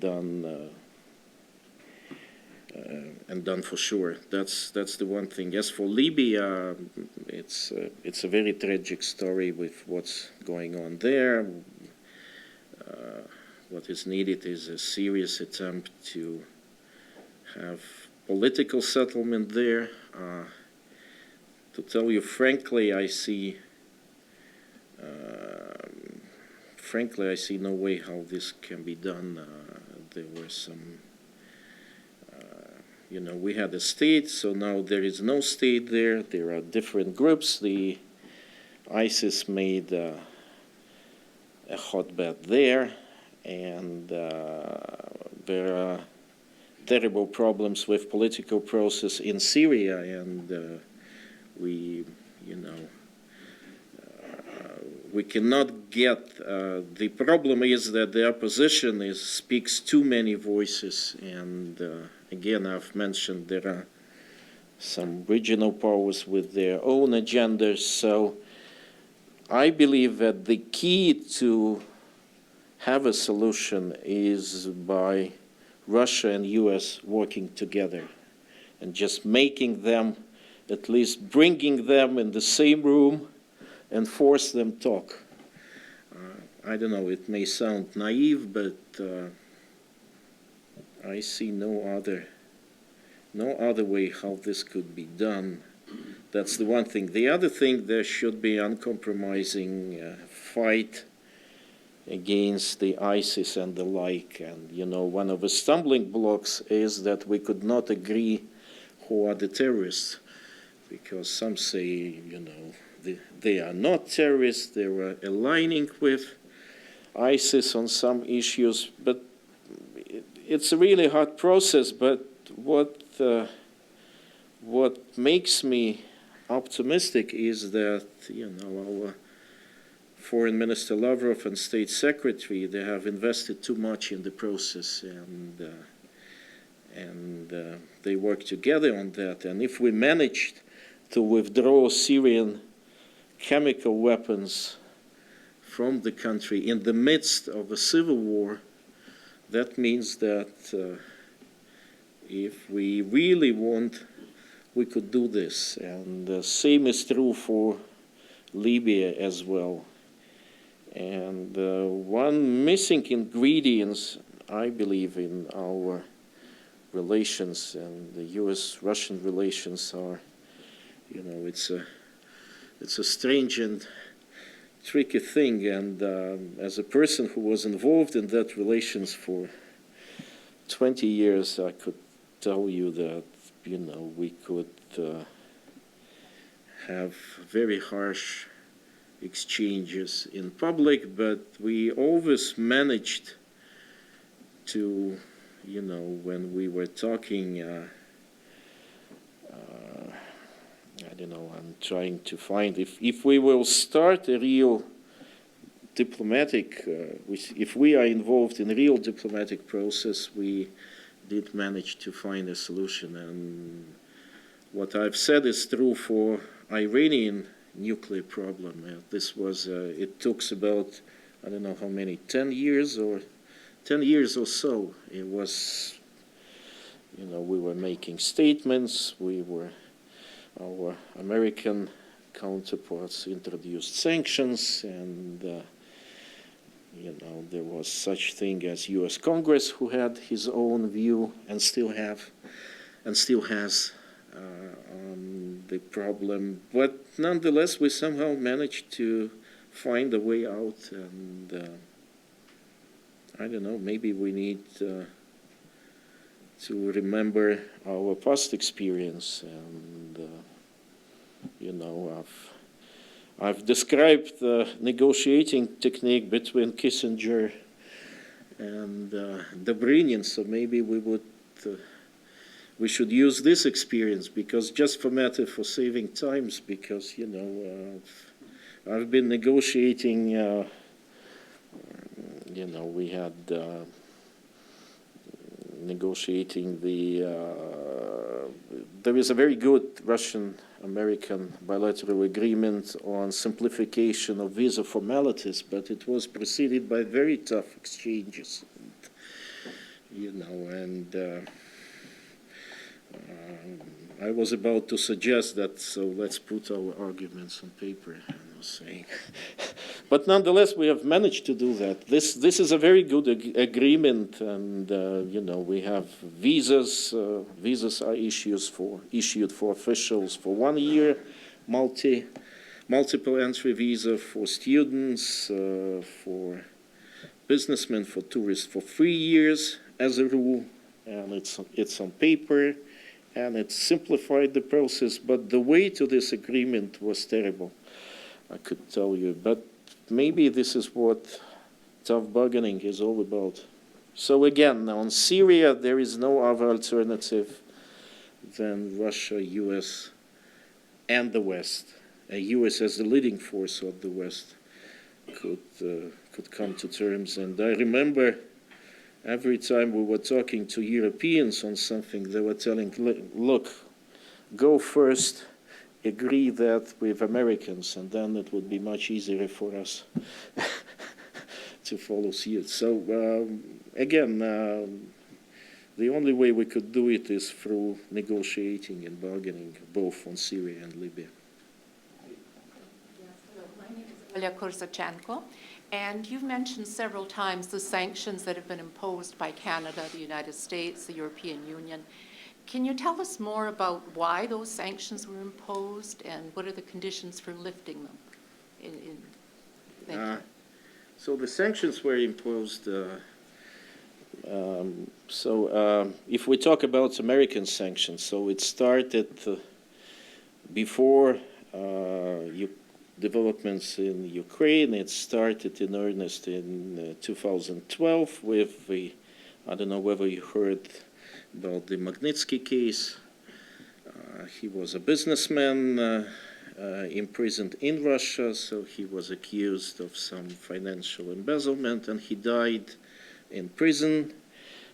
done for sure. That's the one thing. As for Libya, it's a very tragic story with what's going on there. What is needed is a serious attempt to have political settlement there. To tell you frankly, I see no way how this can be done. There were some, we had a state, so now there is no state there. There are different groups. The ISIS made a hotbed there, and there are terrible problems with political process in Syria, and we cannot get, the problem is that the opposition speaks too many voices, and again, I've mentioned there are some regional powers with their own agendas, so I believe that the key to have a solution is by Russia and US working together and just making them, at least bringing them in the same room and force them talk. I don't know, it may sound naive, but I see no other way how this could be done. That's the one thing. The other thing, there should be uncompromising fight against the ISIS and the like. And, one of the stumbling blocks is that we could not agree who are the terrorists, because some say, they are not terrorists, they were aligning with ISIS on some issues, but it's a really hard process. But what makes me optimistic is that, our Foreign Minister Lavrov and State Secretary, they have invested too much in the process, and they work together on that. And if we managed to withdraw Syrian chemical weapons from the country in the midst of a civil war, that means that if we really want, we could do this. And the same is true for Libya as well. And one missing ingredient, I believe, in our relations and the U.S.-Russian relations are, it's a strange and tricky thing. And as a person who was involved in that relations for 20 years, I could tell you that, we could have very harsh exchanges in public, but we always managed to, when we were talking, I don't know, I'm trying to find if we will start a real diplomatic, if we are involved in a real diplomatic process, we did manage to find a solution. And what I've said is true for Iranian nuclear problem. This was, it took about, I don't know how many, 10 years or so. It was, you know, we were making statements, our American counterparts introduced sanctions, and you know, there was such thing as U.S. Congress, who had his own view and still has on the problem. But nonetheless, we somehow managed to find a way out, and I don't know, maybe we need to remember our past experience. And you know, I've described the negotiating technique between Kissinger and Dobrynin, so maybe we should use this experience, because just for matter for saving times, because, you know, I've been negotiating, you know, we had negotiating there is a very good Russian-American bilateral agreement on simplification of visa formalities, but it was preceded by very tough exchanges, you know, and I was about to suggest that, so let's put our arguments on paper, I was saying. But nonetheless, we have managed to do that. This is a very good agreement, and you know, we have visas. Visas are issued for officials for 1 year, multiple entry visa for students, for businessmen, for tourists for 3 years as a rule, and it's on paper, and it simplified the process. But the way to this agreement was terrible, I could tell you. But maybe this is what tough bargaining is all about. So again, on Syria, there is no other alternative than Russia, US, and the West. US as the leading force of the West could come to terms. And I remember every time we were talking to Europeans on something, they were telling, look, go first, agree that with Americans, and then it would be much easier for us to follow suit. So again, the only way we could do it is through negotiating and bargaining, both on Syria and Libya. Yes, hello. My name is Oля Korsachenko, and you've mentioned several times the sanctions that have been imposed by Canada, the United States, the European Union. Can you tell us more about why those sanctions were imposed, and what are the conditions for lifting them? Thank you. So the sanctions were imposed. If we talk about American sanctions, so it started before developments in Ukraine. It started in earnest in 2012 with the, I don't know whether you heard about the Magnitsky case. He was a businessman imprisoned in Russia, so he was accused of some financial embezzlement, and he died in prison.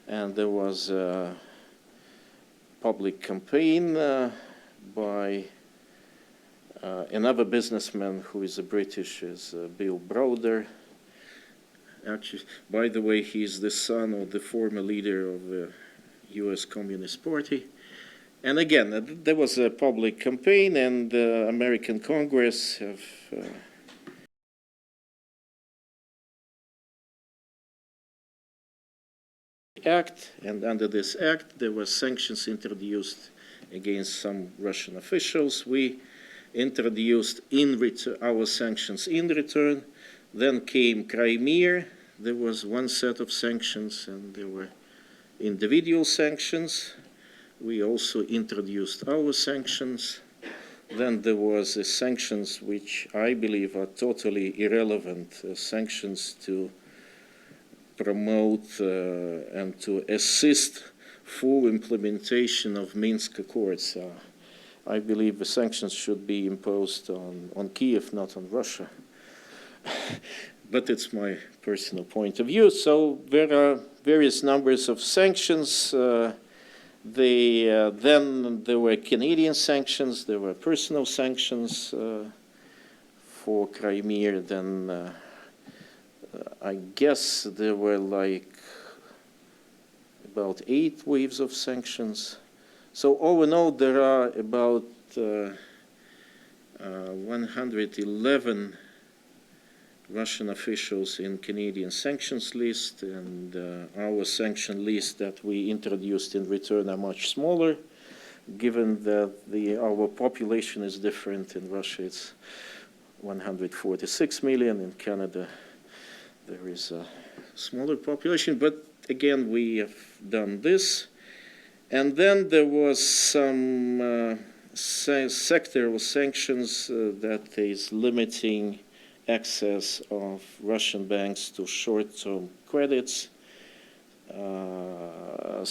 And there was a public campaign by another businessman who is a British, is Bill Browder. Actually, by the way, he is the son of the former leader of the U.S. Communist Party. And again, there was a public campaign, and the American Congress have act, and under this act, there were sanctions introduced against some Russian officials. We introduced our sanctions in return. Then came Crimea. There was one set of sanctions, and there were individual sanctions. We also introduced our sanctions. Then there was sanctions which I believe are totally irrelevant, sanctions to promote and to assist full implementation of Minsk Accords. I believe the sanctions should be imposed on Kiev, not on Russia. But it's my personal point of view. So there are various numbers of sanctions. Then there were Canadian sanctions, there were personal sanctions for Crimea. Then I guess there were like about 8 waves of sanctions. So all in all, there are about 111 Russian officials in Canadian sanctions list, and our sanction list that we introduced in return are much smaller, given that our population is different. In Russia it's 146 million, in Canada there is a smaller population, but again we have done this. And then there was some sectoral sanctions that is limiting access of Russian banks to short-term credits. The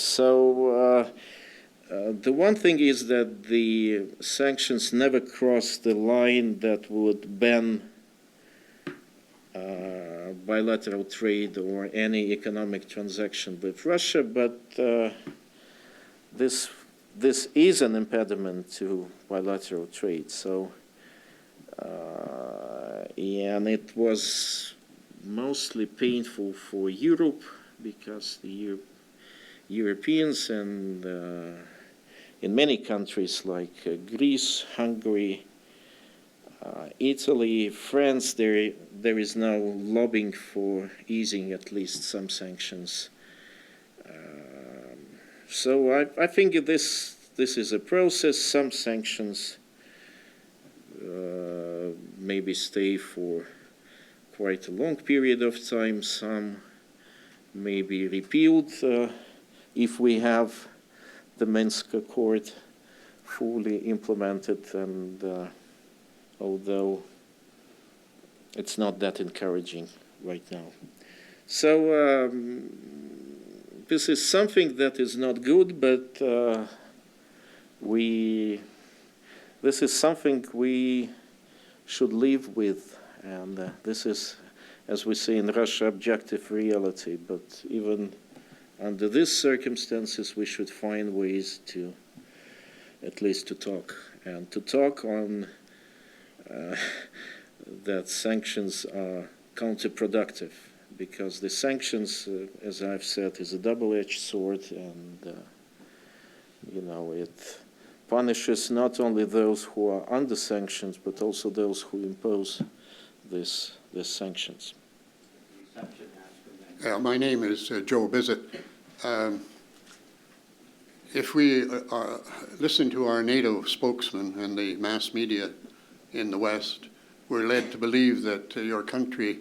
one thing is that the sanctions never cross the line that would ban bilateral trade or any economic transaction with Russia, but this is an impediment to bilateral trade. So. And it was mostly painful for Europe because the Europeans and in many countries like Greece, Hungary, Italy, France, there is now lobbying for easing at least some sanctions. So I think this is a process. Some sanctions maybe stay for quite a long period of time. Some may be repealed if we have the Minsk Accord fully implemented, and although it's not that encouraging right now. So this is something that is not good, but this is something we should live with, and this is, as we say in Russia, objective reality. But even under these circumstances, we should find ways to, at least to talk, and to talk on that sanctions are counterproductive, because the sanctions, as I've said, is a double-edged sword, and it punishes not only those who are under sanctions, but also those who impose these sanctions. My name is Joe Bissett. If we listen to our NATO spokesman and the mass media in the West, we're led to believe that your country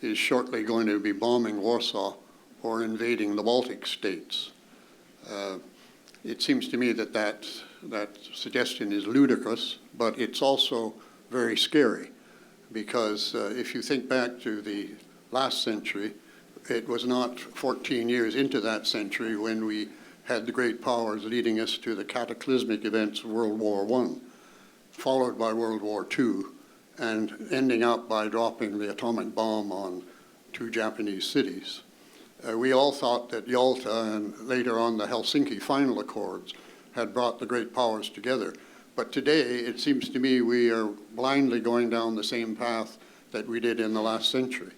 is shortly going to be bombing Warsaw or invading the Baltic states. It seems to me that suggestion is ludicrous, but it's also very scary, because if you think back to the last century, it was not 14 years into that century when we had the great powers leading us to the cataclysmic events of World War I, followed by World War II, and ending up by dropping the atomic bomb on 2 Japanese cities. We all thought that Yalta and later on the Helsinki Final Accords had brought the great powers together. But today, it seems to me we are blindly going down the same path that we did in the last century.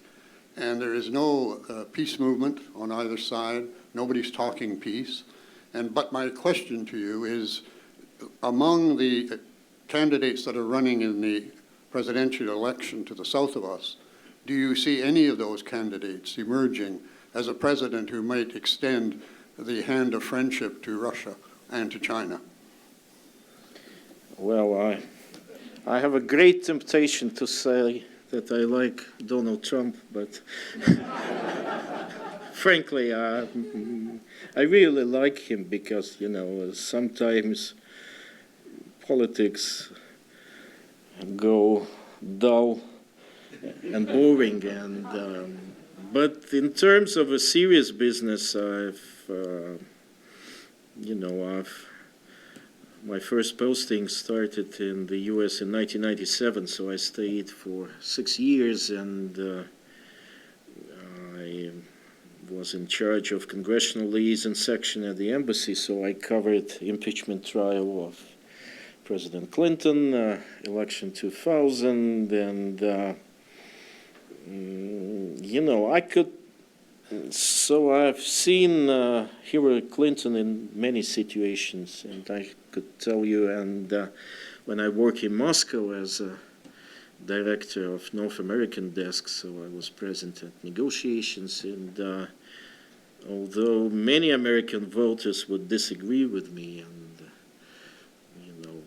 And there is no peace movement on either side. Nobody's talking peace. But my question to you is, among the candidates that are running in the presidential election to the south of us, do you see any of those candidates emerging as a president who might extend the hand of friendship to Russia and to China? Well, I have a great temptation to say that I like Donald Trump, but frankly, I really like him because, sometimes politics go dull and boring, but in terms of a serious business, I've my first posting started in the U.S. in 1997, so I stayed for 6 years, and I was in charge of congressional liaison section at the embassy, so I covered impeachment trial of President Clinton, election 2000, and so I've seen Hillary Clinton in many situations, and I could tell you, and when I work in Moscow as a director of North American desk, so I was present at negotiations, and although many American voters would disagree with me, and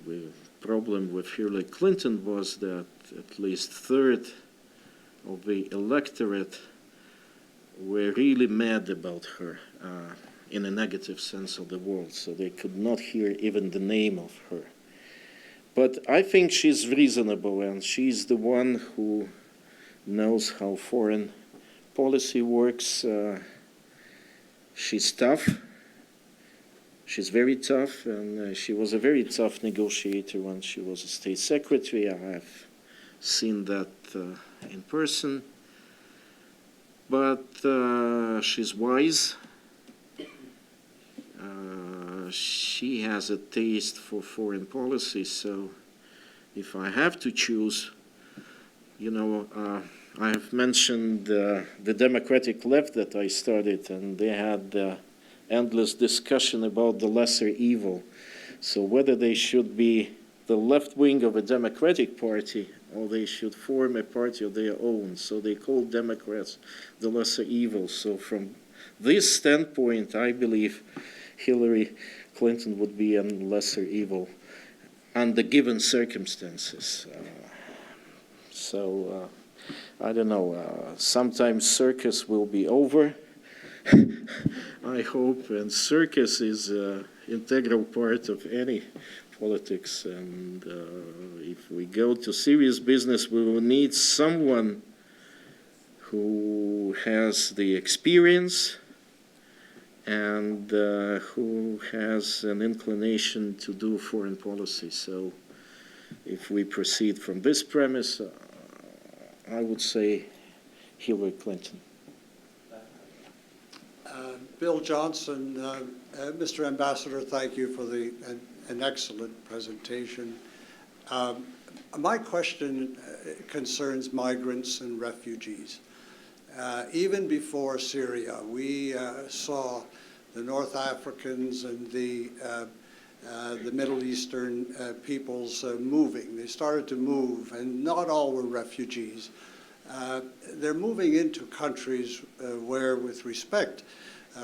the problem with Hillary Clinton was that at least third of the electorate were really mad about her in a negative sense of the word, so they could not hear even the name of her. But I think she's reasonable, and she's the one who knows how foreign policy works. She's tough. She's very tough, and she was a very tough negotiator when she was a state secretary. I have seen that in person. But she's wise. She has a taste for foreign policy, so if I have to choose, I have mentioned the Democratic left that I started, and they had endless discussion about the lesser evil. So whether they should be the left wing of a Democratic Party or they should form a party of their own. So they call Democrats the lesser evil. So from this standpoint, I believe Hillary Clinton would be a lesser evil under given circumstances. I don't know. Sometimes circus will be over, I hope, and circus is an integral part of any politics, and if we go to serious business, we will need someone who has the experience and who has an inclination to do foreign policy. So if we proceed from this premise, I would say Hillary Clinton. Bill Johnson, Mr. Ambassador, thank you for an excellent presentation. My question concerns migrants and refugees. Even before Syria, we saw the North Africans and the Middle Eastern peoples moving. They started to move, and not all were refugees. They're moving into countries where, with respect,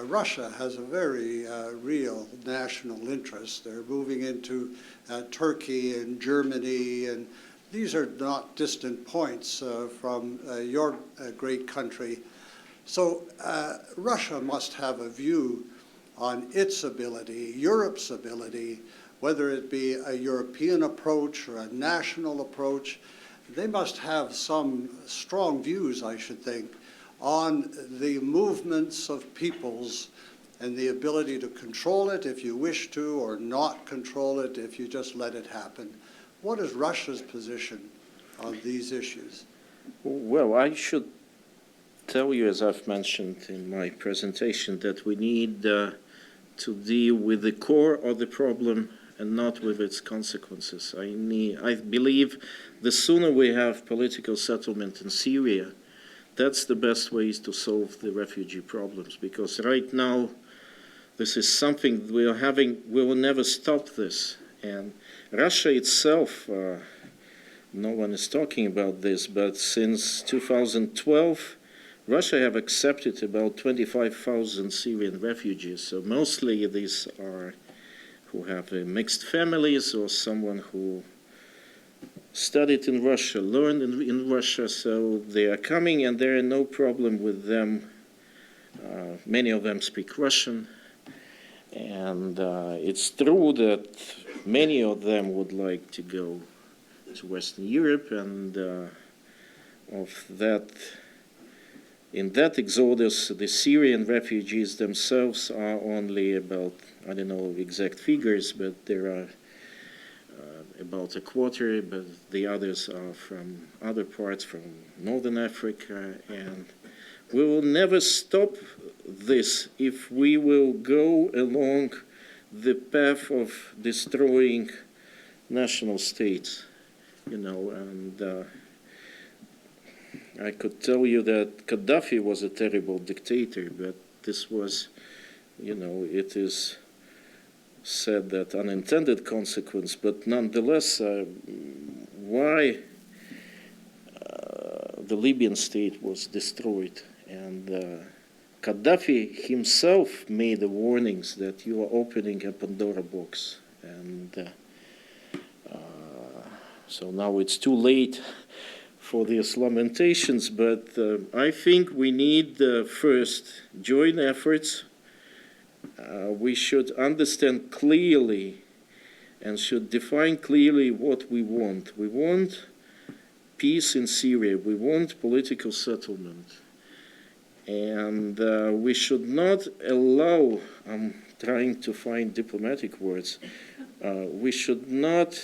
Russia has a very real national interest. They're moving into Turkey and Germany, and these are not distant points from your great country. So Russia must have a view on its ability, Europe's ability, whether it be a European approach or a national approach. They must have some strong views, I should think, on the movements of peoples and the ability to control it if you wish to, or not control it if you just let it happen. What is Russia's position on these issues? Well, I should tell you, as I've mentioned in my presentation, that we need to deal with the core of the problem and not with its consequences. I believe the sooner we have political settlement in Syria, that's the best ways to solve the refugee problems, because right now this is something we will never stop this. And Russia itself, no one is talking about this, but since 2012, Russia have accepted about 25,000 Syrian refugees. So mostly these are who have mixed families or someone who studied in Russia, learned in Russia, so they are coming and there are no problem with them. Many of them speak Russian, and it's true that many of them would like to go to Western Europe, and in that exodus, the Syrian refugees themselves are only about, I don't know exact figures, but there are about a quarter, but the others are from other parts, from Northern Africa, and we will never stop this if we will go along the path of destroying national states, and I could tell you that Gaddafi was a terrible dictator, but this was, it is said that unintended consequence, but nonetheless, why the Libyan state was destroyed. And Gaddafi himself made the warnings that you are opening a Pandora box. And so now it's too late for these lamentations, but I think we need first joint efforts. We should understand clearly and should define clearly what we want. We want peace in Syria. We want political settlement. And we should not allow, I'm trying to find diplomatic words, we should not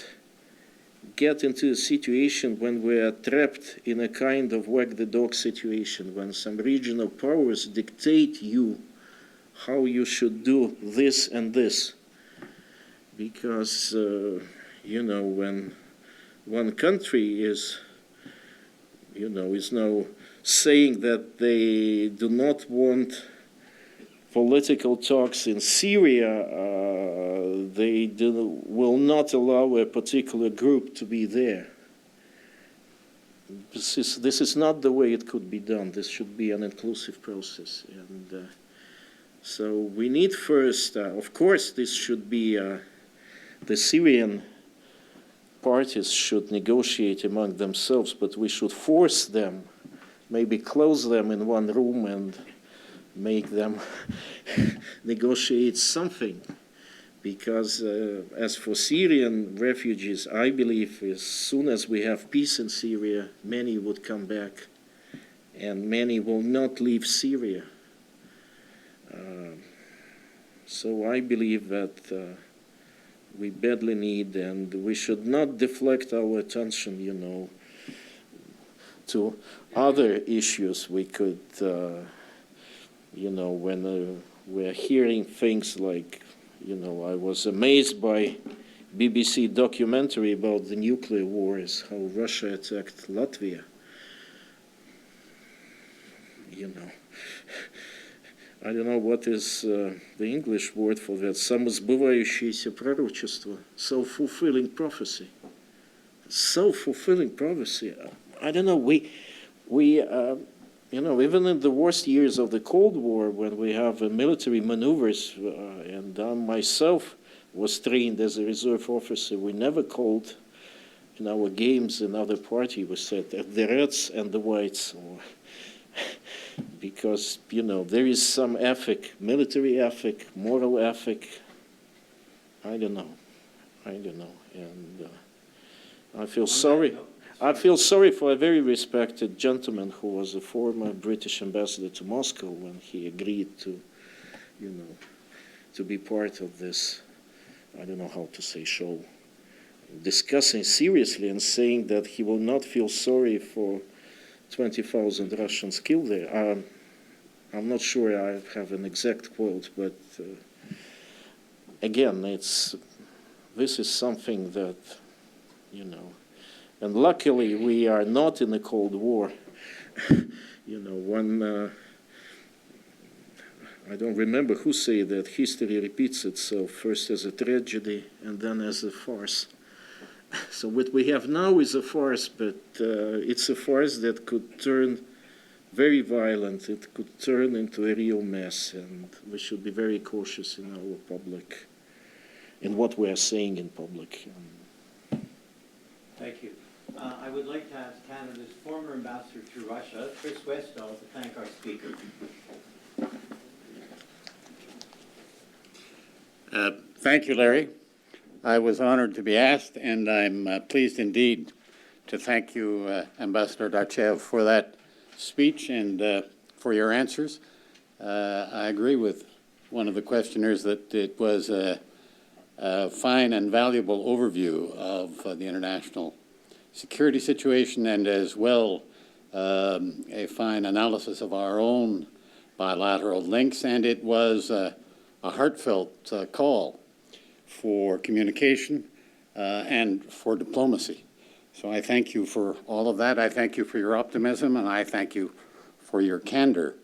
get into a situation when we are trapped in a kind of wag-the-dog situation, when some regional powers dictate you how you should do this and this. Because, when one country is now saying that they do not want political talks in Syria, they will not allow a particular group to be there. This is not the way it could be done. This should be an inclusive process. And so we need first, of course, this should be, the Syrian parties should negotiate among themselves, but we should force them, maybe close them in one room and make them negotiate something. Because as for Syrian refugees, I believe as soon as we have peace in Syria, many would come back and many will not leave Syria. So I believe that we badly need, and we should not deflect our attention, to other issues. We could, when we're hearing things like, I was amazed by BBC documentary about the nuclear wars, how Russia attacked Latvia. I don't know what is the English word for that. Самосбывающееся пророчество, self-fulfilling prophecy. Self-fulfilling prophecy. I don't know. We even in the worst years of the Cold War, when we have military maneuvers, and I myself was trained as a reserve officer, we never called in our games in other party, we said the Reds and the Whites, because there is some ethic, military ethic, moral ethic. I don't know, and I feel sorry. I feel sorry for a very respected gentleman who was a former British ambassador to Moscow when he agreed to, to be part of this, I don't know how to say, show, discussing seriously and saying that he will not feel sorry for 20,000 Russians killed there. I'm not sure I have an exact quote, but again, this is something that, and luckily we are not in a Cold War. When I don't remember who said that history repeats itself first as a tragedy and then as a farce. So what we have now is a farce, but it's a farce that could turn very violent. It could turn into a real mess, and we should be very cautious in our public, in what we are saying in public. Thank you. I would like to ask Canada's former ambassador to Russia, Chris Westall, to thank our speaker. Thank you, Larry. I was honored to be asked, and I'm pleased indeed to thank you, Ambassador Darchiev, for that speech and for your answers. I agree with one of the questioners that it was fine and valuable overview of the international security situation, and as well a fine analysis of our own bilateral links. And it was a heartfelt call for communication and for diplomacy. So I thank you for all of that. I thank you for your optimism, and I thank you for your candor.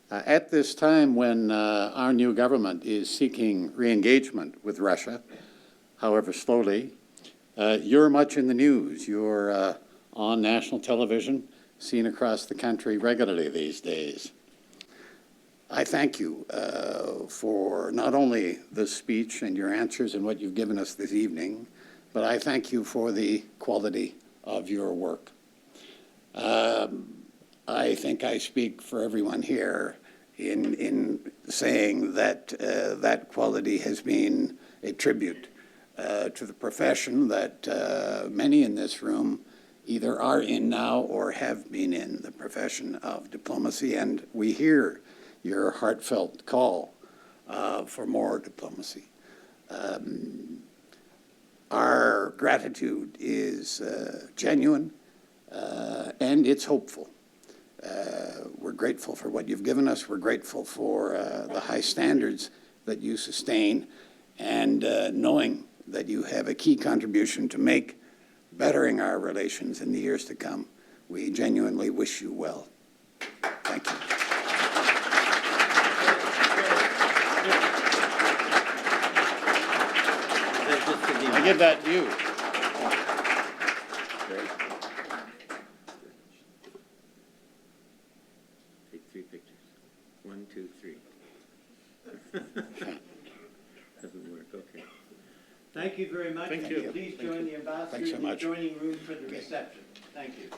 At this time when our new government is seeking re-engagement with Russia, however slowly, you're much in the news. You're on national television, seen across the country regularly these days. I thank you for not only the speech and your answers and what you've given us this evening, but I thank you for the quality of your work. I think I speak for everyone here in saying that that quality has been a tribute to the profession that many in this room either are in now or have been in the profession of diplomacy, and we hear your heartfelt call for more diplomacy. Our gratitude is genuine and it's hopeful. We're grateful for what you've given us. We're grateful for the high standards that you sustain, and knowing that you have a key contribution to make bettering our relations in the years to come. We genuinely wish you well. Thank you. I give that to you. Take 3 pictures. 1, 2, 3. Doesn't work, okay. Thank you very much. Thank you. Please join the ambassador Thanks so in the much. adjoining room for the reception. Thank you.